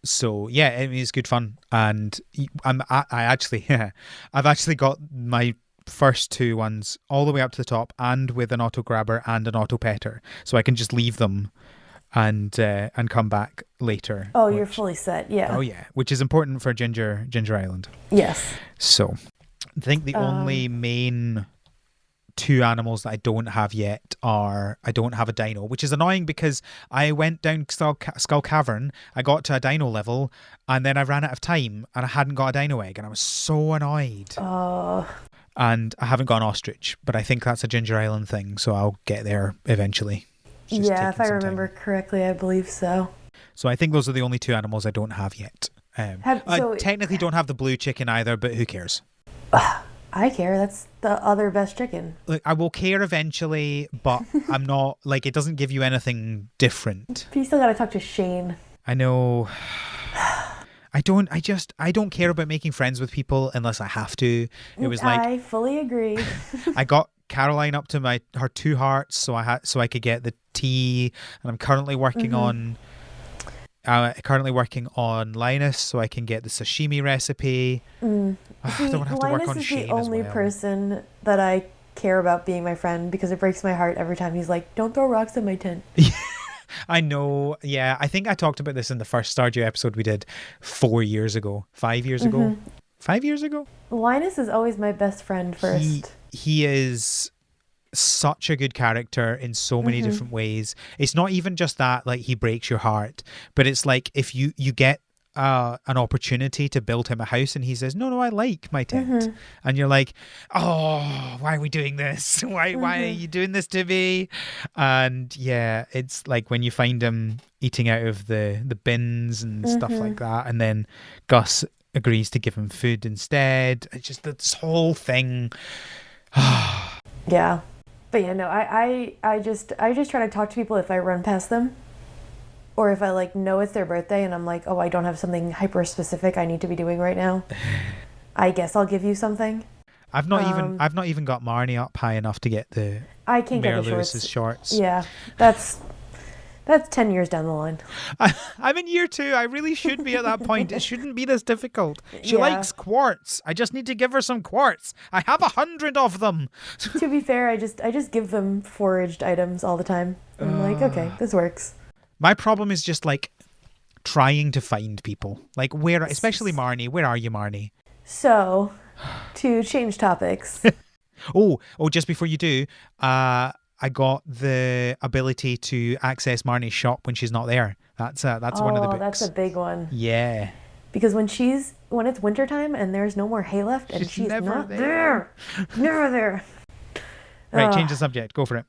So yeah, I mean, it's good fun, and I've actually got my first 2 ones all the way up to the top, and with an auto grabber and an auto petter, so I can just leave them and come back later. Oh, you're fully set. Yeah. Oh yeah, which is important for Ginger Island. Yes. So I think the only main 2 animals that I don't have yet are, I don't have a dino, which is annoying because I went down Skull Cavern, I got to a dino level, and then I ran out of time and I hadn't got a dino egg, and I was so annoyed. And I haven't got an ostrich, but I think that's a Ginger Island thing, so I'll get there eventually. Yeah, if I remember correctly, I believe so. So I think those are the only 2 animals I don't have yet. I technically don't have the blue chicken either, but who cares? I care. That's the other best chicken. Like, I will care eventually, but I'm not, like, it doesn't give you anything different. But you still gotta talk to Shane. I know. I don't care about making friends with people unless I have to. It was like, I fully agree. I got Caroline up to her 2 hearts, so I could get the tea, and I'm currently working on Linus, so I can get the sashimi recipe. See, I don't have to work on Linus is Shane the only as well. person that I care about being my friend, because it breaks my heart every time he's like, "Don't throw rocks in my tent." I know. Yeah, I think I talked about this in the first Stardew episode we did 5 years ago. 5 years ago. Linus is always my best friend first. He is such a good character in so many different ways. It's not even just that like he breaks your heart, but it's like if you get an opportunity to build him a house and he says no, I like my tent, and you're like, oh, why are we doing this? Why are you doing this to me? And yeah, it's like when you find him eating out of the bins and stuff like that, and then Gus agrees to give him food instead. It's just this whole thing. Yeah. But yeah, no, I just try to talk to people if I run past them. Or if I like know it's their birthday and I'm like, oh, I don't have something hyper specific I need to be doing right now. I guess I'll give you something. I've not even got Marnie up high enough to get the I can't Mayor get the Lewis's shorts. Yeah, that's 10 years down the line. I'm in year 2. I really should be at that point. It shouldn't be this difficult. She Yeah. likes quartz. I just need to give her some quartz. I have 100 of them. To be fair, I just give them foraged items all the time. I'm like, okay, this works. My problem is just like trying to find people. Like where, especially Marnie. Where are you, Marnie? So, to change topics. Oh, just before you do, I got the ability to access Marnie's shop when she's not there. That's one of the books. That's a big one. Yeah. Because when it's wintertime and there's no more hay left and she's never not there. Never there. Right, change the subject. Go for it.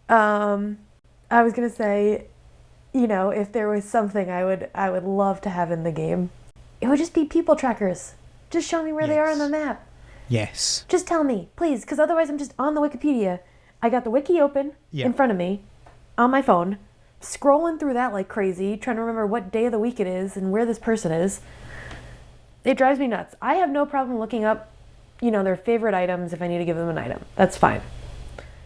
I was gonna say, you know, if there was something I would love to have in the game, it would just be people trackers. Just show me where they are on the map. Yes. Just tell me, please, because otherwise I'm just on the Wikipedia. I got the wiki open in front of me on my phone, scrolling through that like crazy, trying to remember what day of the week it is and where this person is. It drives me nuts. I have no problem looking up, you know, their favorite items if I need to give them an item. That's fine.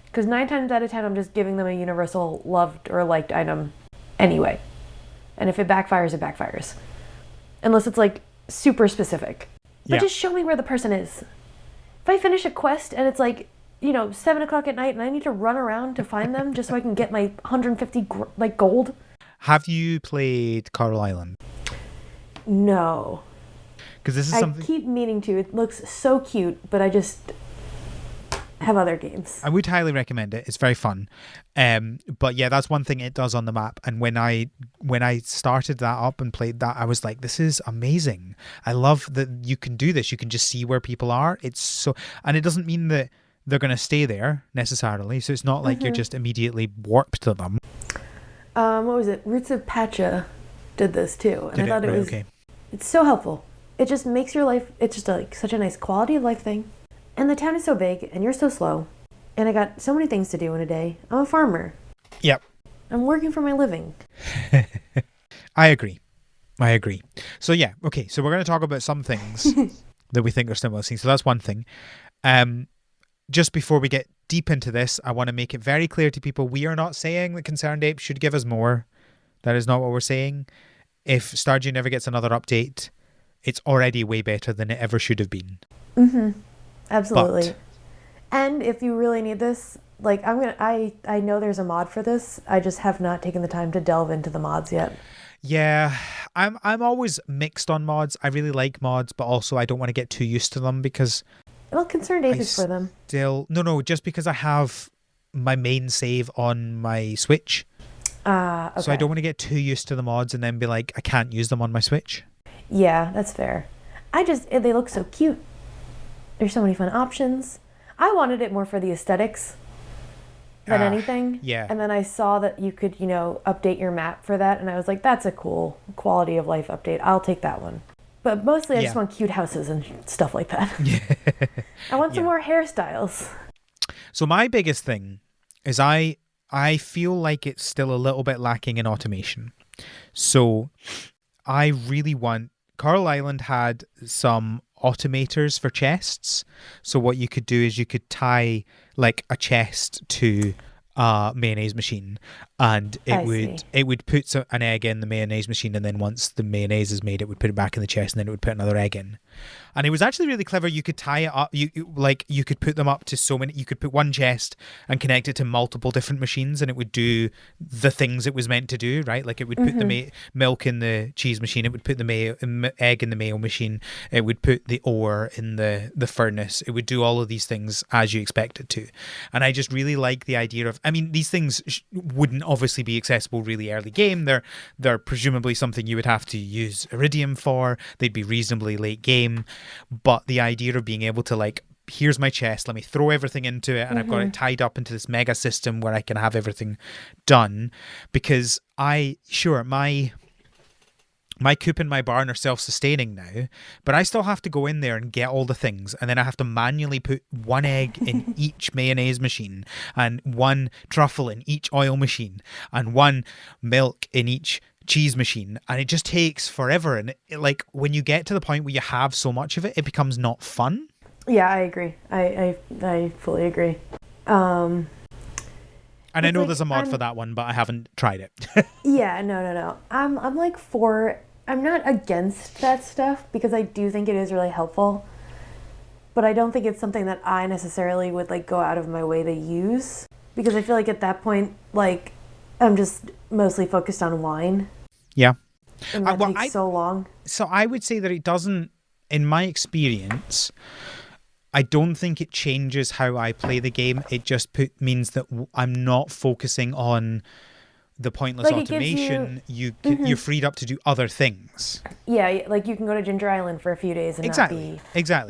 Because 9 times out of 10, I'm just giving them a universal loved or liked item anyway. And if it backfires, it backfires. Unless it's like super specific. But just show me where the person is. If I finish a quest and it's like, you know, 7 o'clock at night and I need to run around to find them just so I can get my 150 gold. Have you played Coral Island? No. Because this is something I keep meaning to. It looks so cute, but I just have other games. I would highly recommend it. It's very fun. But yeah, that's one thing it does on the map. And when I started that up and played that, I was like, this is amazing. I love that you can do this. You can just see where people are. It's so, and it doesn't mean that they're going to stay there necessarily. So it's not like you're just immediately warped to them. What was it? Roots of Pacha did this too. And I thought it was, okay. It's so helpful. It just makes your life, it's just like such a nice quality of life thing. And the town is so big and you're so slow. And I got so many things to do in a day. I'm a farmer. Yep. I'm working for my living. I agree. So yeah, okay. So we're going to talk about some things that we think are similar things. So that's one thing. Just before we get deep into this, I want to make it very clear to people, we are not saying that Concerned Ape should give us more. That is not what we're saying. If Stardew never gets another update, it's already way better than it ever should have been. Absolutely. But, and if you really need this, like I know there's a mod for this. I just have not taken the time to delve into the mods yet. Yeah, I'm always mixed on mods. I really like mods, but also I don't want to get too used to them because Well, Concerned Ape is for them. No, just because I have my main save on my Switch. Okay. So I don't want to get too used to the mods and then be like, I can't use them on my Switch. Yeah, that's fair. They look so cute. There's so many fun options. I wanted it more for the aesthetics than anything. Yeah. And then I saw that you could, you know, update your map for that. And I was like, that's a cool quality of life update. I'll take that one. But mostly I just want cute houses and stuff like that. Yeah. I want some more hairstyles. So my biggest thing is I feel like it's still a little bit lacking in automation. So I really want... Coral Island had some automators for chests. So what you could do is you could tie like a chest to a mayonnaise machine, and it would put an egg in the mayonnaise machine, and then once the mayonnaise is made, it would put it back in the chest, and then it would put another egg in. And it was actually really clever. You could tie it up. You could put them up to so many. You could put one chest and connect it to multiple different machines, and it would do the things it was meant to do. Right, like it would put the milk in the cheese machine. It would put the egg in the mayo machine. It would put the ore in the furnace. It would do all of these things as you expect it to. And I just really like the idea of. I mean, these things wouldn't obviously be accessible really early game. They're presumably something you would have to use iridium for. They'd be reasonably late game. But the idea of being able to like, here's my chest, let me throw everything into it, and I've got it tied up into this mega system where I can have everything done. Because my coop and my barn are self-sustaining now, but I still have to go in there and get all the things, and then I have to manually put one egg in each mayonnaise machine, and one truffle in each oil machine, and one milk in each cheese machine, and it just takes forever. And like when you get to the point where you have so much of it, it becomes not fun. Yeah, I agree. I fully agree. And I know there's a mod for that one, but I haven't tried it. Yeah, no. I'm like I'm not against that stuff because I do think it is really helpful, but I don't think it's something that I necessarily would like go out of my way to use, because I feel like at that point, like I'm just mostly focused on wine. Yeah. And that takes so long. So I would say that it doesn't, in my experience, I don't think it changes how I play the game. It just means that I'm not focusing on the pointless like automation. You're freed up to do other things. Yeah, like you can go to Ginger Island for a few days and Exactly.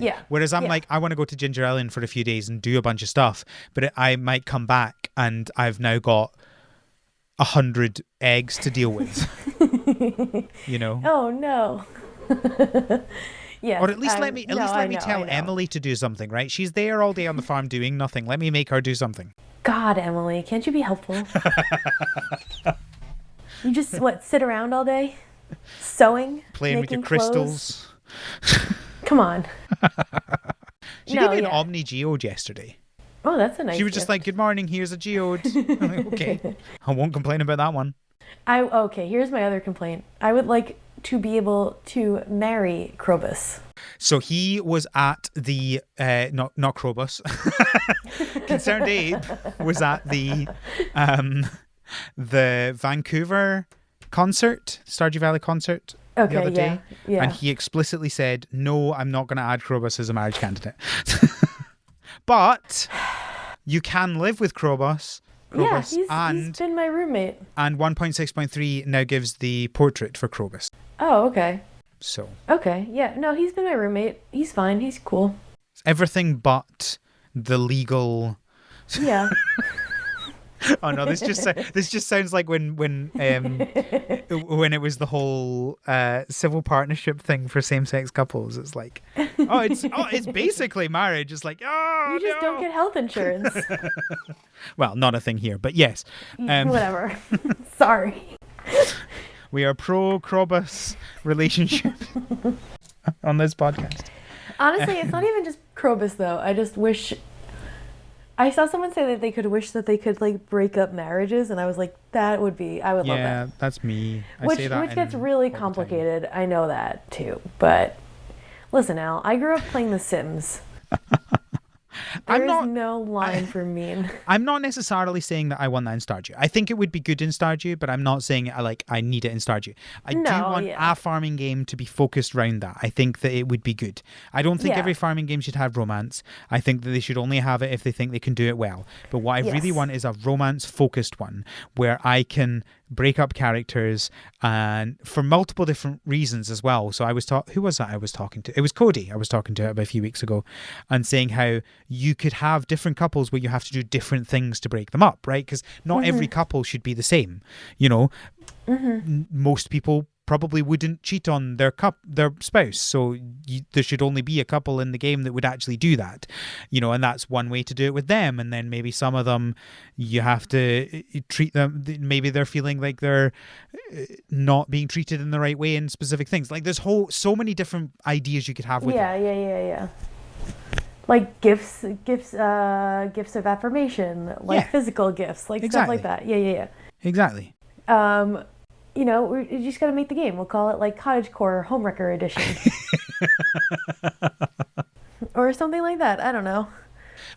Yeah. Whereas I'm like, I want to go to Ginger Island for a few days and do a bunch of stuff, but I might come back and I've now got 100 eggs to deal with. You know? Oh no. Yes, or at least let me tell Emily to do something, right? She's there all day on the farm doing nothing. Let me make her do something. God, Emily, can't you be helpful? You just sit around all day, sewing, playing with your crystals. Come on. She gave me an Omni Geode yesterday. Oh, that's a nice. She was just like, "Good morning, here's a geode." I'm like, okay, I won't complain about that one. Okay, here's my other complaint. I would like to be able to marry Krobus. So he was at the not Krobus. Concerned Abe was at the Vancouver concert, Stardew Valley concert, the other day, and he explicitly said, "No, I'm not going to add Krobus as a marriage candidate." But you can live with Krobus. Yeah, he's been my roommate. And 1.6.3 now gives the portrait for Krobus. Oh, okay. So. Okay, yeah. No, he's been my roommate. He's fine. He's cool. Everything but the legal. Yeah. Oh no! This just sounds like when it was the whole civil partnership thing for same-sex couples. It's like, it's basically marriage. It's like, you just don't get health insurance. Well, not a thing here, but yes. Whatever. Sorry. We are pro Krobus relationship on this podcast. Honestly, it's not even just Krobus though. I just wish. I saw someone say that they could wish that they could like break up marriages, and I was like, I would love that. Yeah, that's me. Which gets really complicated. I know that too. But listen, Al, I grew up playing The Sims. There's no line for mean. I'm not necessarily saying that I want that in Stardew. I think it would be good in Stardew, but I'm not saying I need it in Stardew. I do want a farming game to be focused around that. I think that it would be good. I don't think every farming game should have romance. I think that they should only have it if they think they can do it well. But what I really want is a romance-focused one where I can break up characters, and for multiple different reasons as well. So who was that I was talking to? It was Cody I was talking to about a few weeks ago, and saying how you could have different couples where you have to do different things to break them up, right? Because not every couple should be the same. You know, most people probably wouldn't cheat on their spouse, so there should only be a couple in the game that would actually do that, you know, and that's one way to do it with them. And then maybe some of them you have to treat them, maybe they're feeling like they're not being treated in the right way in specific things. Like there's so many different ideas you could have with yeah. Like gifts of affirmation, like physical gifts, like stuff like that. Yeah. Exactly. you just got to make the game. We'll call it like Cottagecore Homewrecker Edition. Or something like that. I don't know.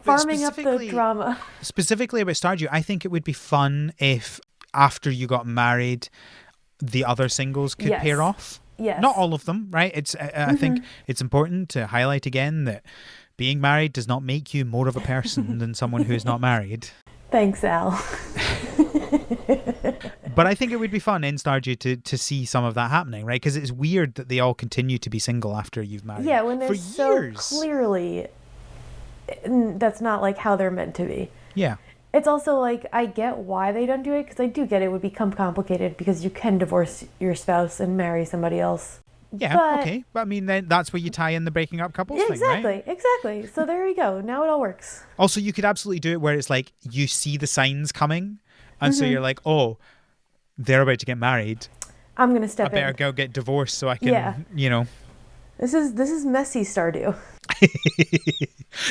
Farming up the drama. Specifically about Stardew, I think it would be fun if after you got married, the other singles could pair off. Yes. Not all of them, right? I think it's important to highlight again that being married does not make you more of a person than someone who is not married. Thanks, Al. But I think it would be fun in Stardew to see some of that happening, right? Because it's weird that they all continue to be single after you've married. Yeah, when they're for so years. clearly that's not like how they're meant to be. Yeah. It's also like, I get why they don't do it, because I do get it would become complicated because you can divorce your spouse and marry somebody else. Yeah, okay. But I mean, then that's where you tie in the breaking up couples thing, right? Exactly. So there you go. Now it all works. Also, you could absolutely do it where it's like you see the signs coming, and so you're like, oh, they're about to get married. I'm going to step in. I better go get divorced so I can, This is messy Stardew.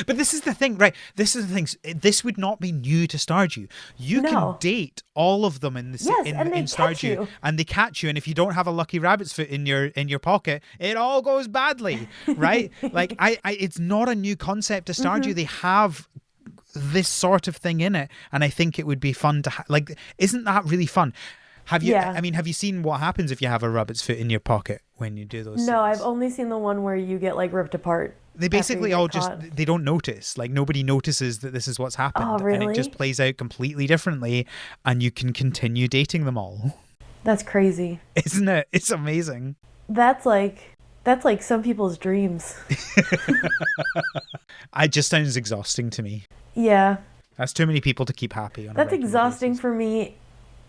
But this is the thing, right? This is the thing. This would not be new to Stardew. You can date all of them in Stardew, and they catch you. And if you don't have a lucky rabbit's foot in your pocket, it all goes badly, right? Like it's not a new concept to Stardew. They have this sort of thing in it, and I think it would be fun to like. Isn't that really fun? Have you? I mean, have you seen what happens if you have a rabbit's foot in your pocket when you do those? No, things? I've only seen the one where you get like ripped apart. They basically all they don't notice. Like nobody notices that this is what's happened. Oh, really? And it just plays out completely differently, and you can continue dating them all. That's crazy. Isn't it? It's amazing. That's like some people's dreams. It just sounds exhausting to me. Yeah. That's too many people to keep happy on. That's exhausting for me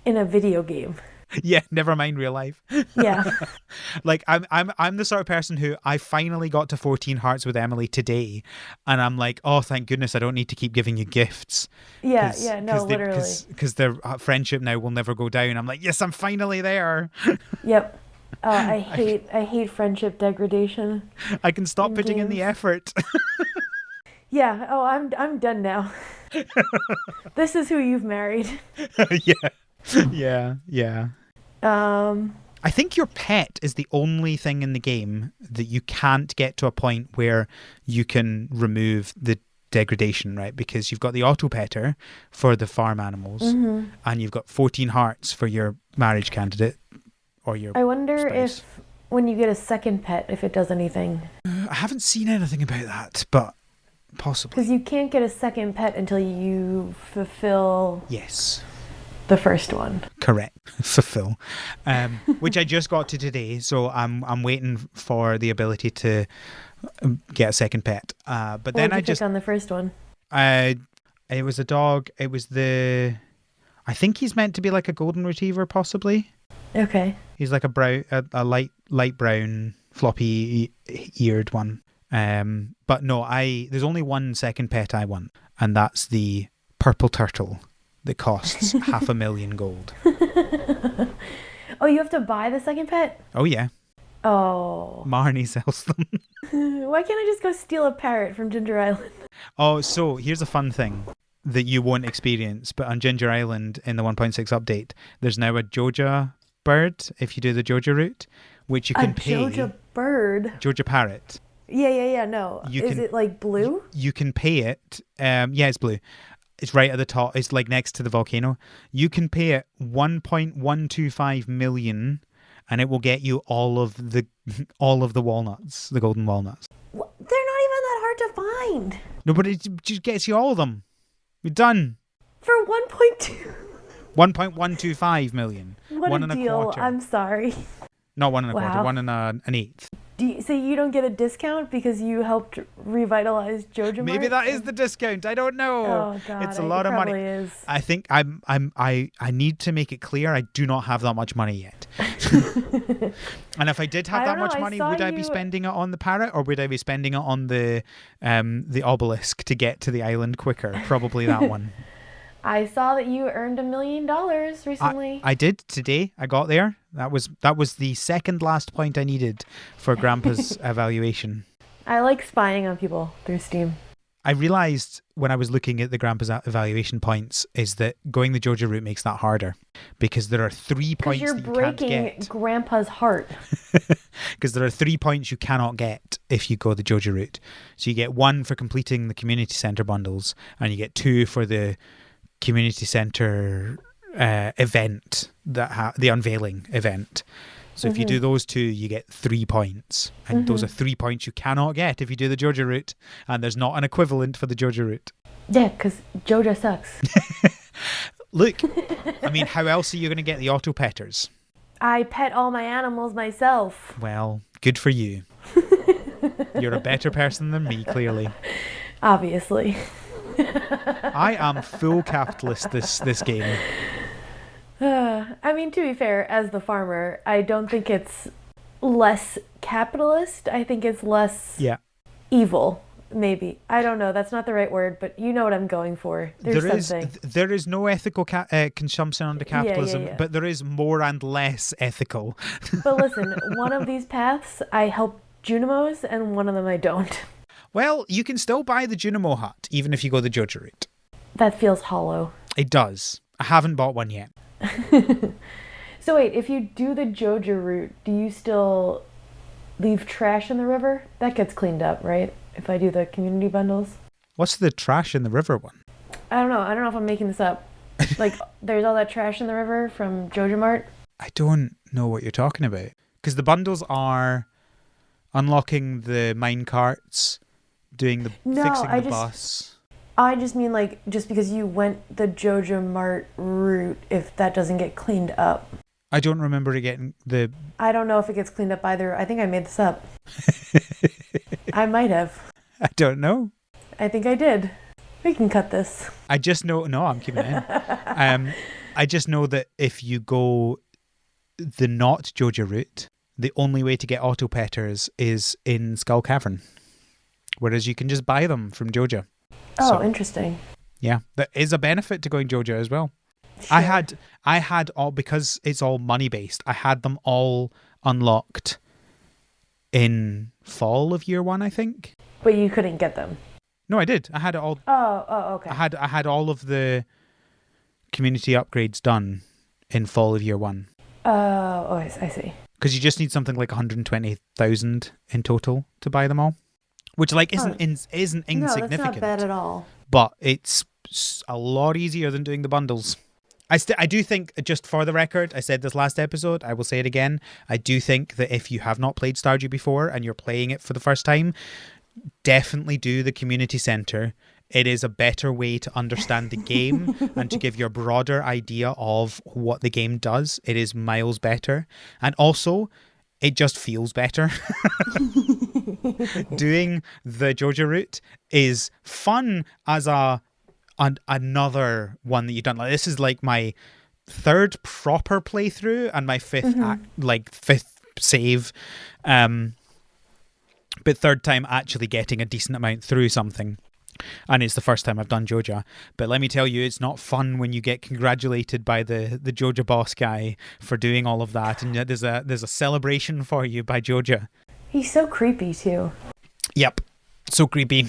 in a video game. Yeah, never mind real life. Yeah. Like I'm the sort of person who I finally got to 14 hearts with Emily today, and I'm like, oh, thank goodness I don't need to keep giving you gifts. Yeah, literally. Because their friendship now will never go down. I'm like, yes, I'm finally there. Yep. I hate friendship degradation. I can stop putting in the effort. Yeah. Oh, I'm done now. This is who you've married. Yeah. I think your pet is the only thing in the game that you can't get to a point where you can remove the degradation, right? Because you've got the auto petter for the farm animals, and you've got 14 hearts for your marriage candidate or your I wonder spouse. if when you get a second pet, if it does anything. I haven't seen anything about that, but possibly. Because you can't get a second pet until you fulfill the first one. Correct. Fulfill. Which I just got to today, so I'm waiting for the ability to get a second pet. But what then did you pick on the first one? It was a dog. It was I think he's meant to be like a golden retriever, possibly. Okay. He's like a light brown, floppy eared one. But no, there's only one second pet I want, and that's the purple turtle that costs $500,000 gold. Oh, you have to buy the second pet? Oh yeah. Oh. Marnie sells them. Why can't I just go steal a parrot from Ginger Island? Oh, so here's a fun thing that you won't experience, but on Ginger Island in the 1.6 update, there's now a Joja bird if you do the Joja route, which you can pay. A Joja bird? Joja parrot. Yeah, no. Is it like blue? You can pay it. Yeah, it's blue. It's right at the top. It's like next to the volcano. You can pay it 1.125 million, and it will get you all of the walnuts, the golden walnuts. They're not even that hard to find. No, but it just gets you all of them. You're done. For 1.2. 1.125 million. What one a and deal. a quarter. I'm sorry. Not one and a quarter. One and an eighth. So you don't get a discount because you helped revitalize Joja? Maybe that is the discount. I don't know. Oh God, it's a lot of money. Is. I think I need to make it clear I do not have that much money yet. And if I did have that much money, would I be spending it on the parrot, or would I be spending it on the obelisk to get to the island quicker? Probably that one. I saw that you earned $1 million recently. I did today. I got there. That was the second last point I needed for Grandpa's evaluation. I like spying on people through Steam. I realised when I was looking at the Grandpa's evaluation points is that going the Joja route makes that harder. because there are 3 Because points you're that you can't breaking get. Grandpa's heart. Because there are 3 points you cannot get if you go the Joja route. So you get 1 for completing the community center bundles, and you get 2 for the community center event, the unveiling event. So if you do those 2, you get 3 points, and those are 3 points you cannot get if you do the Joja route, and there's not an equivalent for the Joja route. Yeah, because Joja sucks. Look, I mean, how else are you going to get the auto petters? I pet all my animals myself. Well, good for you. You're a better person than me, clearly. Obviously. I am full capitalist this game. I mean, to be fair, as the farmer, I don't think it's less capitalist. I think it's less evil, maybe. I don't know. That's not the right word, but you know what I'm going for. There is no ethical consumption under capitalism, but there is more and less ethical. But listen, one of these paths I help Junimos, and one of them I don't. Well, you can still buy the Junimo hut, even if you go the Joja route. That feels hollow. It does. I haven't bought one yet. So wait, if you do the Joja route, do you still leave trash in the river? That gets cleaned up, right? If I do the community bundles. What's the trash in the river one? I don't know if I'm making this up. Like, there's all that trash in the river from Joja Mart. I don't know what you're talking about. Because the bundles are unlocking the mine carts, fixing the bus. I just mean, like, just because you went the Joja Mart route, if that doesn't get cleaned up. I don't remember it getting the... I don't know if it gets cleaned up either. I think I made this up. I might have. I don't know. I think I did. We can cut this. I just know... No, I'm keeping it in. I just know that if you go the not Joja route, the only way to get auto petters is in Skull Cavern. Whereas you can just buy them from Joja. Oh, so, interesting. Yeah, there is a benefit to going Joja as well. Sure. I had all, because it's all money based, I had them all unlocked in fall of year 1, I think. But you couldn't get them. No, I did. I had it all. Oh, okay. I had all of the community upgrades done in fall of year 1. I see. Because you just need something like 120,000 in total to buy them all, which isn't insignificant. No, that's not bad at all. But it's a lot easier than doing the bundles. I do think, just for the record, I said this last episode, I will say it again, I do think that if you have not played Stardew before and you're playing it for the first time, definitely do the community center. It is a better way to understand the game and to give you a broader idea of what the game does. It is miles better. And also, it just feels better. Doing the Joja route is fun as another one that you've done. Like, this is like my 3rd proper playthrough and my 5th save. But 3rd time actually getting a decent amount through something. And it's the first time I've done Joja. But let me tell you, it's not fun when you get congratulated by the Joja boss guy for doing all of that. And there's a celebration for you by Joja. He's so creepy too. Yep. So creepy.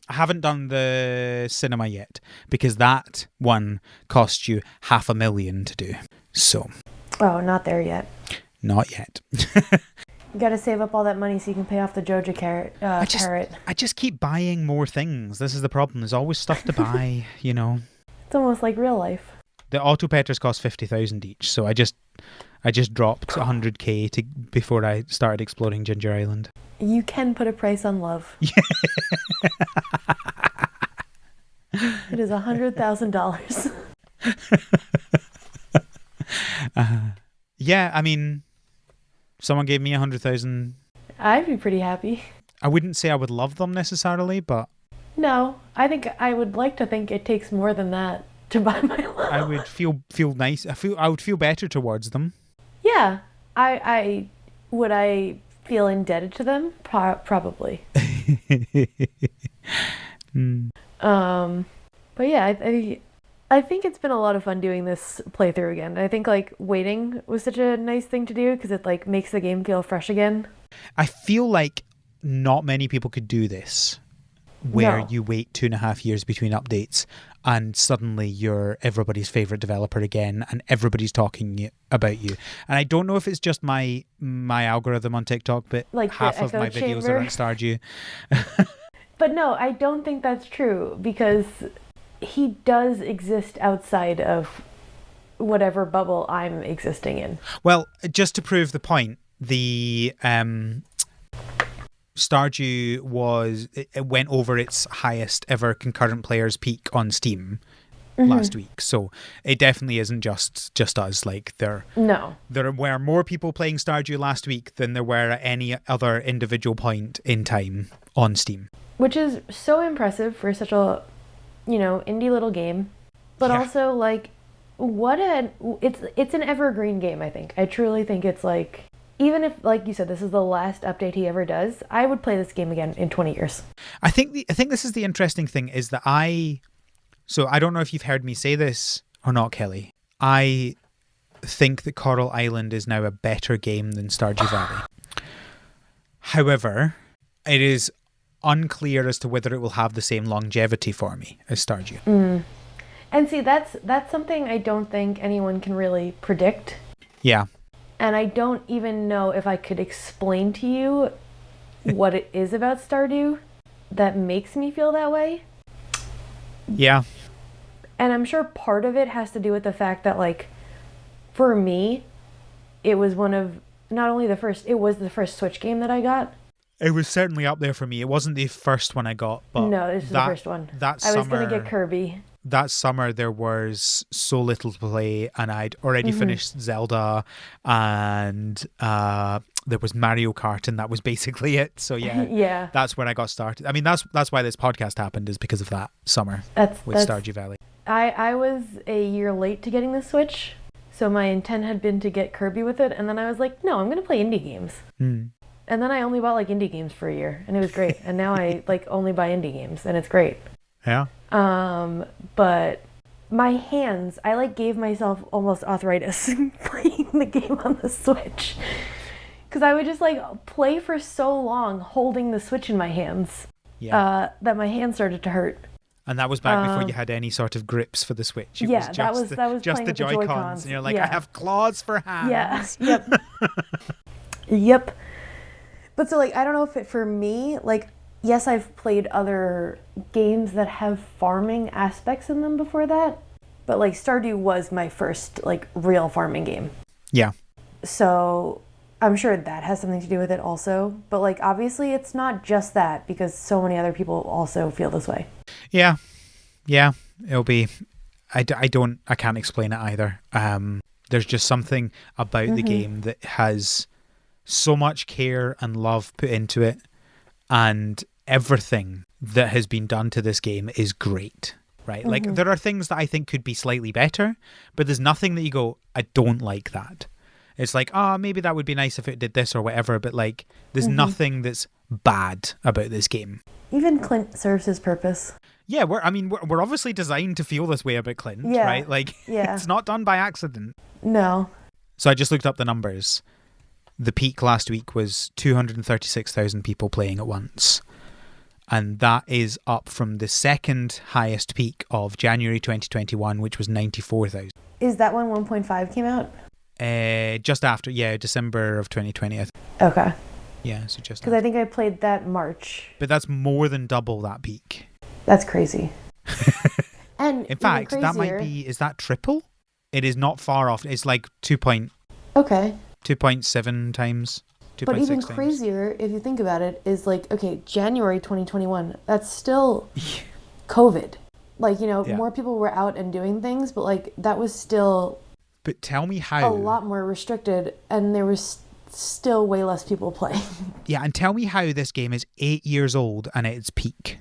I haven't done the cinema yet because that one cost you $500,000 to do. So. Oh, not there yet. Not yet. You gotta save up all that money so you can pay off the Joja carrot. I just keep buying more things. This is the problem. There's always stuff to buy, you know. It's almost like real life. The auto petters cost 50,000 each, so I just dropped 100k before I started exploring Ginger Island. You can put a price on love. It is $100,000. Yeah, I mean, someone gave me 100,000. I'd be pretty happy. I wouldn't say I would love them necessarily, but... No, I think I would like to think it takes more than that to buy my love. I would feel nice. I would feel better towards them. Yeah. Would I feel indebted to them? Probably. But yeah, I think it's been a lot of fun doing this playthrough again. I think waiting was such a nice thing to do because it makes the game feel fresh again. I feel like not many people could do this, where you wait 2.5 years between updates and suddenly you're everybody's favorite developer again, and everybody's talking about you. And I don't know if it's just my algorithm on TikTok, but Like half of my videos are on Stardew. But no, I don't think that's true, because he does exist outside of whatever bubble I'm existing in. Well, just to prove the point, the Stardew it went over its highest ever concurrent players peak on Steam last week. So it definitely isn't just us. Like there were more people playing Stardew last week than there were at any other individual point in time on Steam. Which is so impressive for such a, indie little game. But also, like, it's an evergreen game, I think. I truly think it's like, even if, like you said, this is the last update he ever does, I would play this game again in 20 years. I think this is the interesting thing, is that so I don't know if you've heard me say this or not, Kelly. I think that Coral Island is now a better game than Stardew Valley. However, it is unclear as to whether it will have the same longevity for me as Stardew. And see, that's something I don't think anyone can really predict. Yeah. And I don't even know if I could explain to you what it is about Stardew that makes me feel that way. Yeah. And I'm sure part of it has to do with the fact that, like, for me, it was it was the first Switch game that I got. It was certainly up there for me. It wasn't the first one I got, but no, this is the first one. I was going to get Kirby. That summer there was so little to play, and I'd already finished Zelda, and there was Mario Kart, and that was basically it. So yeah, that's when I got started. I mean, that's why this podcast happened, is because of that summer with Stardew Valley. I was a year late to getting the Switch, so my intent had been to get Kirby with it, and then I was like, no, I'm going to play indie games. And then I only bought like indie games for a year, and it was great. And now I like only buy indie games, and it's great. Yeah. But my hands, I like gave myself almost arthritis playing the game on the Switch. Because I would just like play for so long holding the Switch in my hands that my hands started to hurt. And that was back before you had any sort of grips for the Switch. It was just the Joy-Cons. And you're like, I have claws for hands. Yeah, yep. Yep. But so, like, I don't know if for me, like, yes, I've played other games that have farming aspects in them before that. But, like, Stardew was my first, like, real farming game. Yeah. So I'm sure that has something to do with it also. But, like, obviously it's not just that, because so many other people also feel this way. Yeah. It'll be... I can't explain it either. There's just something about the game that has so much care and love put into it, and everything that has been done to this game is great, right? Like, there are things that I think could be slightly better, but there's nothing that you go, I don't like that. It's like, maybe that would be nice if it did this or whatever, but like, there's nothing that's bad about this game. Even Clint serves his purpose. Yeah, we're obviously designed to feel this way about Clint, right? Like, it's not done by accident. No. So I just looked up the numbers. The peak last week was 236,000 people playing at once. And that is up from the second highest peak of January 2021, which was 94,000. Is that when 1.5 came out? Just after, December of 2020. Okay. Yeah, so just because I think I played that March. But that's more than double that peak. That's crazy. And in fact, that might be, is that triple? It is not far off. It's like 2.7 times. 2.6 but even times. crazier, if you think about it, is like, okay, January 2021, that's still COVID. Like, more people were out and doing things, but like that was still... But tell me how... a lot more restricted, and there was still way less people playing. Yeah, and tell me how this game is 8 years old and at its peak.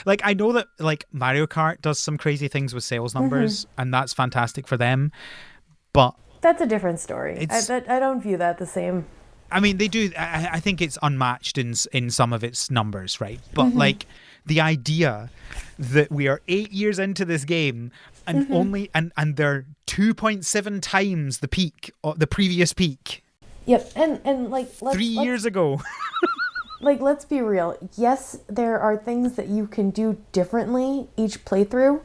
Like, I know that like Mario Kart does some crazy things with sales numbers, and that's fantastic for them, but that's a different story. I don't view that the same. I mean, they do. I think it's unmatched in some of its numbers, right? But like the idea that we are 8 years into this game and only and they're 2.7 times the peak, the previous peak. Yep, and like 3 years ago. like, let's be real. Yes, there are things that you can do differently each playthrough,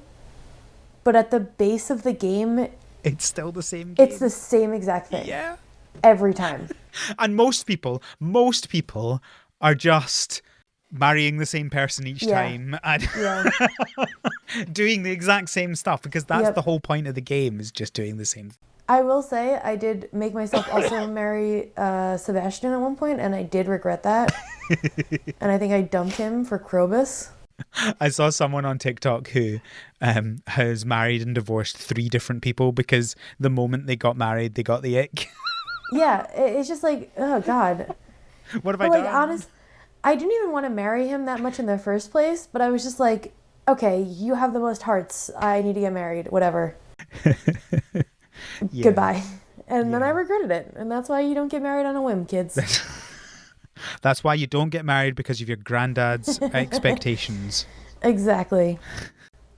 but at the base of the game, It's still the same game. it's the same exact thing. Yeah. Every time. And most people are just marrying the same person each time and Yeah. doing the exact same stuff, because that's Yep. the whole point of the game, is just doing the same. I will say I did make myself also marry Sebastian at one point, and I did regret that. And I think I dumped him for Krobus. I saw someone on TikTok who has married and divorced 3 different people because the moment they got married, they got the ick. Yeah, it's just like, oh God. What have But I like, done? I didn't even want to marry him that much in the first place, but I was just like, okay, you have the most hearts. I need to get married. Whatever. Yeah. Goodbye. And then I regretted it. And that's why you don't get married on a whim, kids. That's why you don't get married, because of your granddad's expectations. Exactly.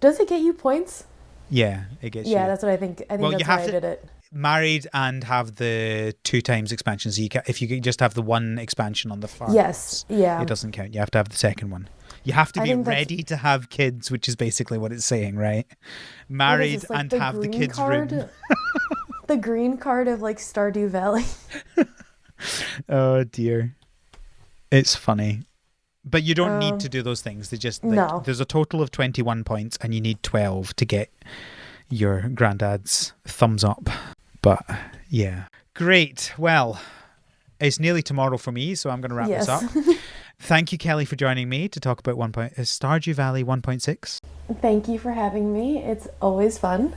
Does it get you points? Yeah, it gets you. Yeah, that's what I think. I think Well, that's you why have I to- did it. Married and have the 2 times expansion. So if you just have the 1 expansion on the farm, Yes. Yeah. it doesn't count. You have to have the second one. You have to I be think that's- ready to have kids, which is basically what it's saying, right? What is Married this, like, and have the green kids card? room. The green card of like Stardew Valley. Oh dear. It's funny. But you don't need to do those things. They just No. There's a total of 21 points and you need 12 to get your granddad's thumbs up. But yeah. Great. Well, it's nearly tomorrow for me, so I'm going to wrap this up. Thank you, Kelly, for joining me to talk about Stardew Valley 1.6. Thank you for having me. It's always fun.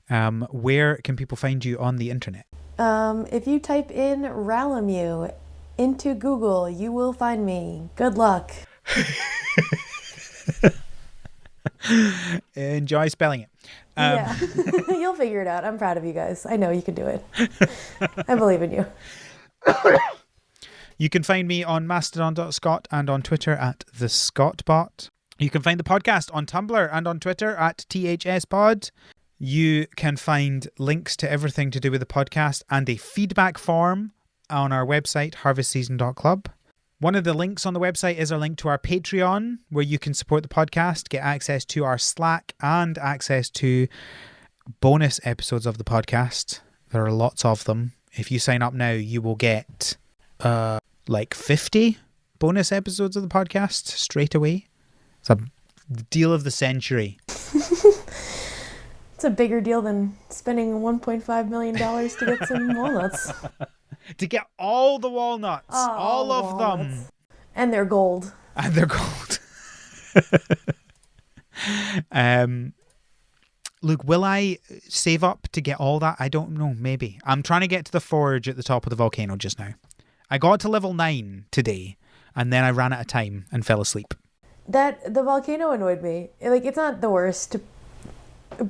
Where can people find you on the internet? If you type in Ralamu into Google, you will find me. Good luck. Enjoy spelling it. Yeah. You'll figure it out. I'm proud of you guys. I know you can do it. I believe in you. You can find me on mastodon.scot and on Twitter at the ScottBot. You can find the podcast on Tumblr and on Twitter at THSPod. You can find links to everything to do with the podcast and a feedback form on our website, harvestseason.club. One of the links on the website is a link to our Patreon, where you can support the podcast, get access to our Slack, and access to bonus episodes of the podcast. There are lots of them. If you sign up now, you will get like 50 bonus episodes of the podcast straight away. It's a deal of the century. It's a bigger deal than spending $1.5 million to get some walnuts. To get all the walnuts, all of them. And they're gold. And they're gold. Look, will I save up to get all that? I don't know, maybe. I'm trying to get to the forge at the top of the volcano just now. I got to level 9 today, and then I ran out of time and fell asleep. The volcano annoyed me. Like, it's not the worst,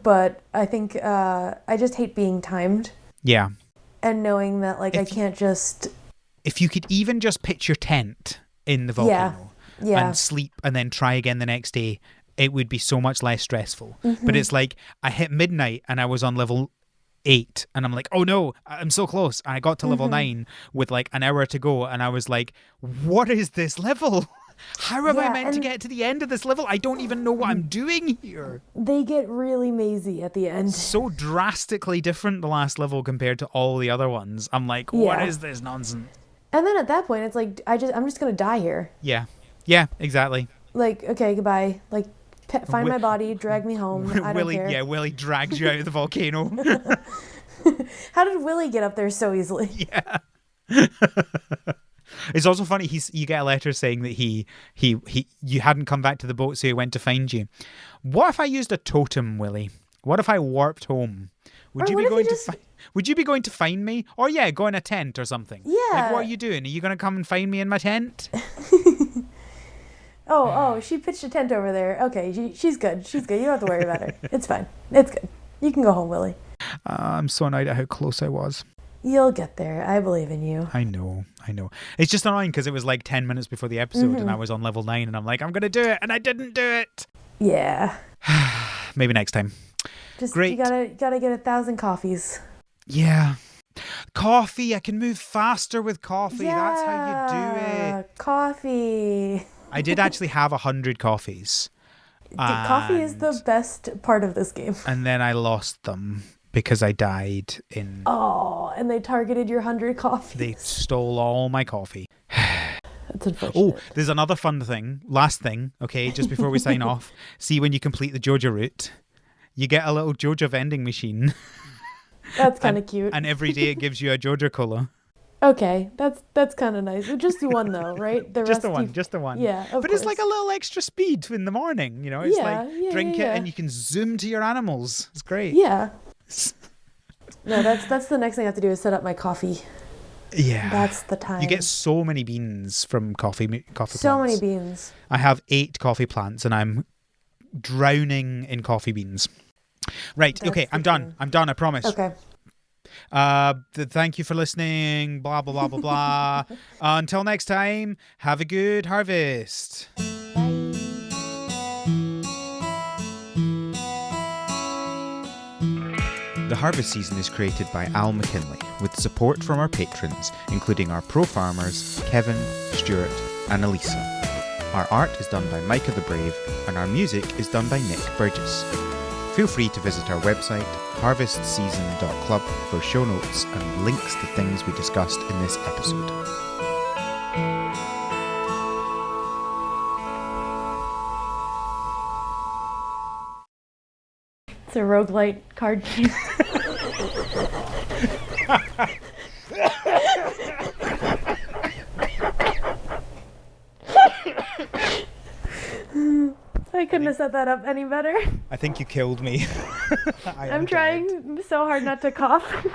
but I think I just hate being timed. Yeah. And knowing that, like, I can't just... If you could even just pitch your tent in the volcano and sleep and then try again the next day, it would be so much less stressful. Mm-hmm. But it's like, I hit midnight and I was on level 8 and I'm like, oh no, I'm so close. And I got to level 9 with like an hour to go and I was like, what is this level? How am I meant to get to the end of this level? I don't even know what I'm doing here. They get really mazy at the end. So drastically different, the last level compared to all the other ones. I'm like, what is this nonsense? And then at that point, it's like, I'm just going to die here. Yeah. Yeah, exactly. Like, okay, goodbye. Like, find my body, drag me home. I don't care. Yeah, Willie drags you out of the volcano. How did Willie get up there so easily? Yeah. It's also funny. You get a letter saying that you hadn't come back to the boat, so he went to find you. What if I used a totem, Willie? What if I warped home? Would you be going to find me? Or go in a tent or something. Yeah. Like, what are you doing? Are you going to come and find me in my tent? Oh, she pitched a tent over there. Okay, she's good. She's good. You don't have to worry about her. It's fine. It's good. You can go home, Willie. I'm so annoyed at how close I was. You'll get there. I believe in you. I know. It's just annoying because it was like 10 minutes before the episode and I was on level 9 and I'm like, I'm going to do it. And I didn't do it. Yeah. Maybe next time. Just, Great. You gotta get 1,000 coffees. Yeah. Coffee. I can move faster with coffee. That's how you do it. Coffee. I did actually have 100 coffees. Coffee is the best part of this game. And then I lost them because I died in... Oh, and they targeted your 100 coffees. They stole all my coffee. That's unfortunate. Oh, there's another fun thing. Last thing, okay, just before we sign off. See, when you complete the Joja route, you get a little Joja vending machine. That's kind of cute. And every day it gives you a Joja cola. Okay, that's kind of nice. Just the one though, right? Just the one. Yeah, of But course. it's like a little extra speed in the morning, you know? It's drink it and you can zoom to your animals. It's great. Yeah. No, that's the next thing I have to do is set up my coffee. Yeah. That's the time. You get so many beans from coffee plants. So many beans. I have 8 coffee plants and I'm drowning in coffee beans. Right, okay, I'm done. I'm done, I promise. Okay. Thank you for listening, blah, blah, blah, blah, blah. Until next time, have a good harvest. The Harvest Season is created by Al McKinley, with support from our patrons, including our pro farmers, Kevin, Stuart, and Elisa. Our art is done by Micah the Brave, and our music is done by Nick Burgess. Feel free to visit our website, harvestseason.club, for show notes and links to things we discussed in this episode. It's a roguelite card game. I couldn't have set that up any better. I think you killed me. I'm trying so hard not to cough.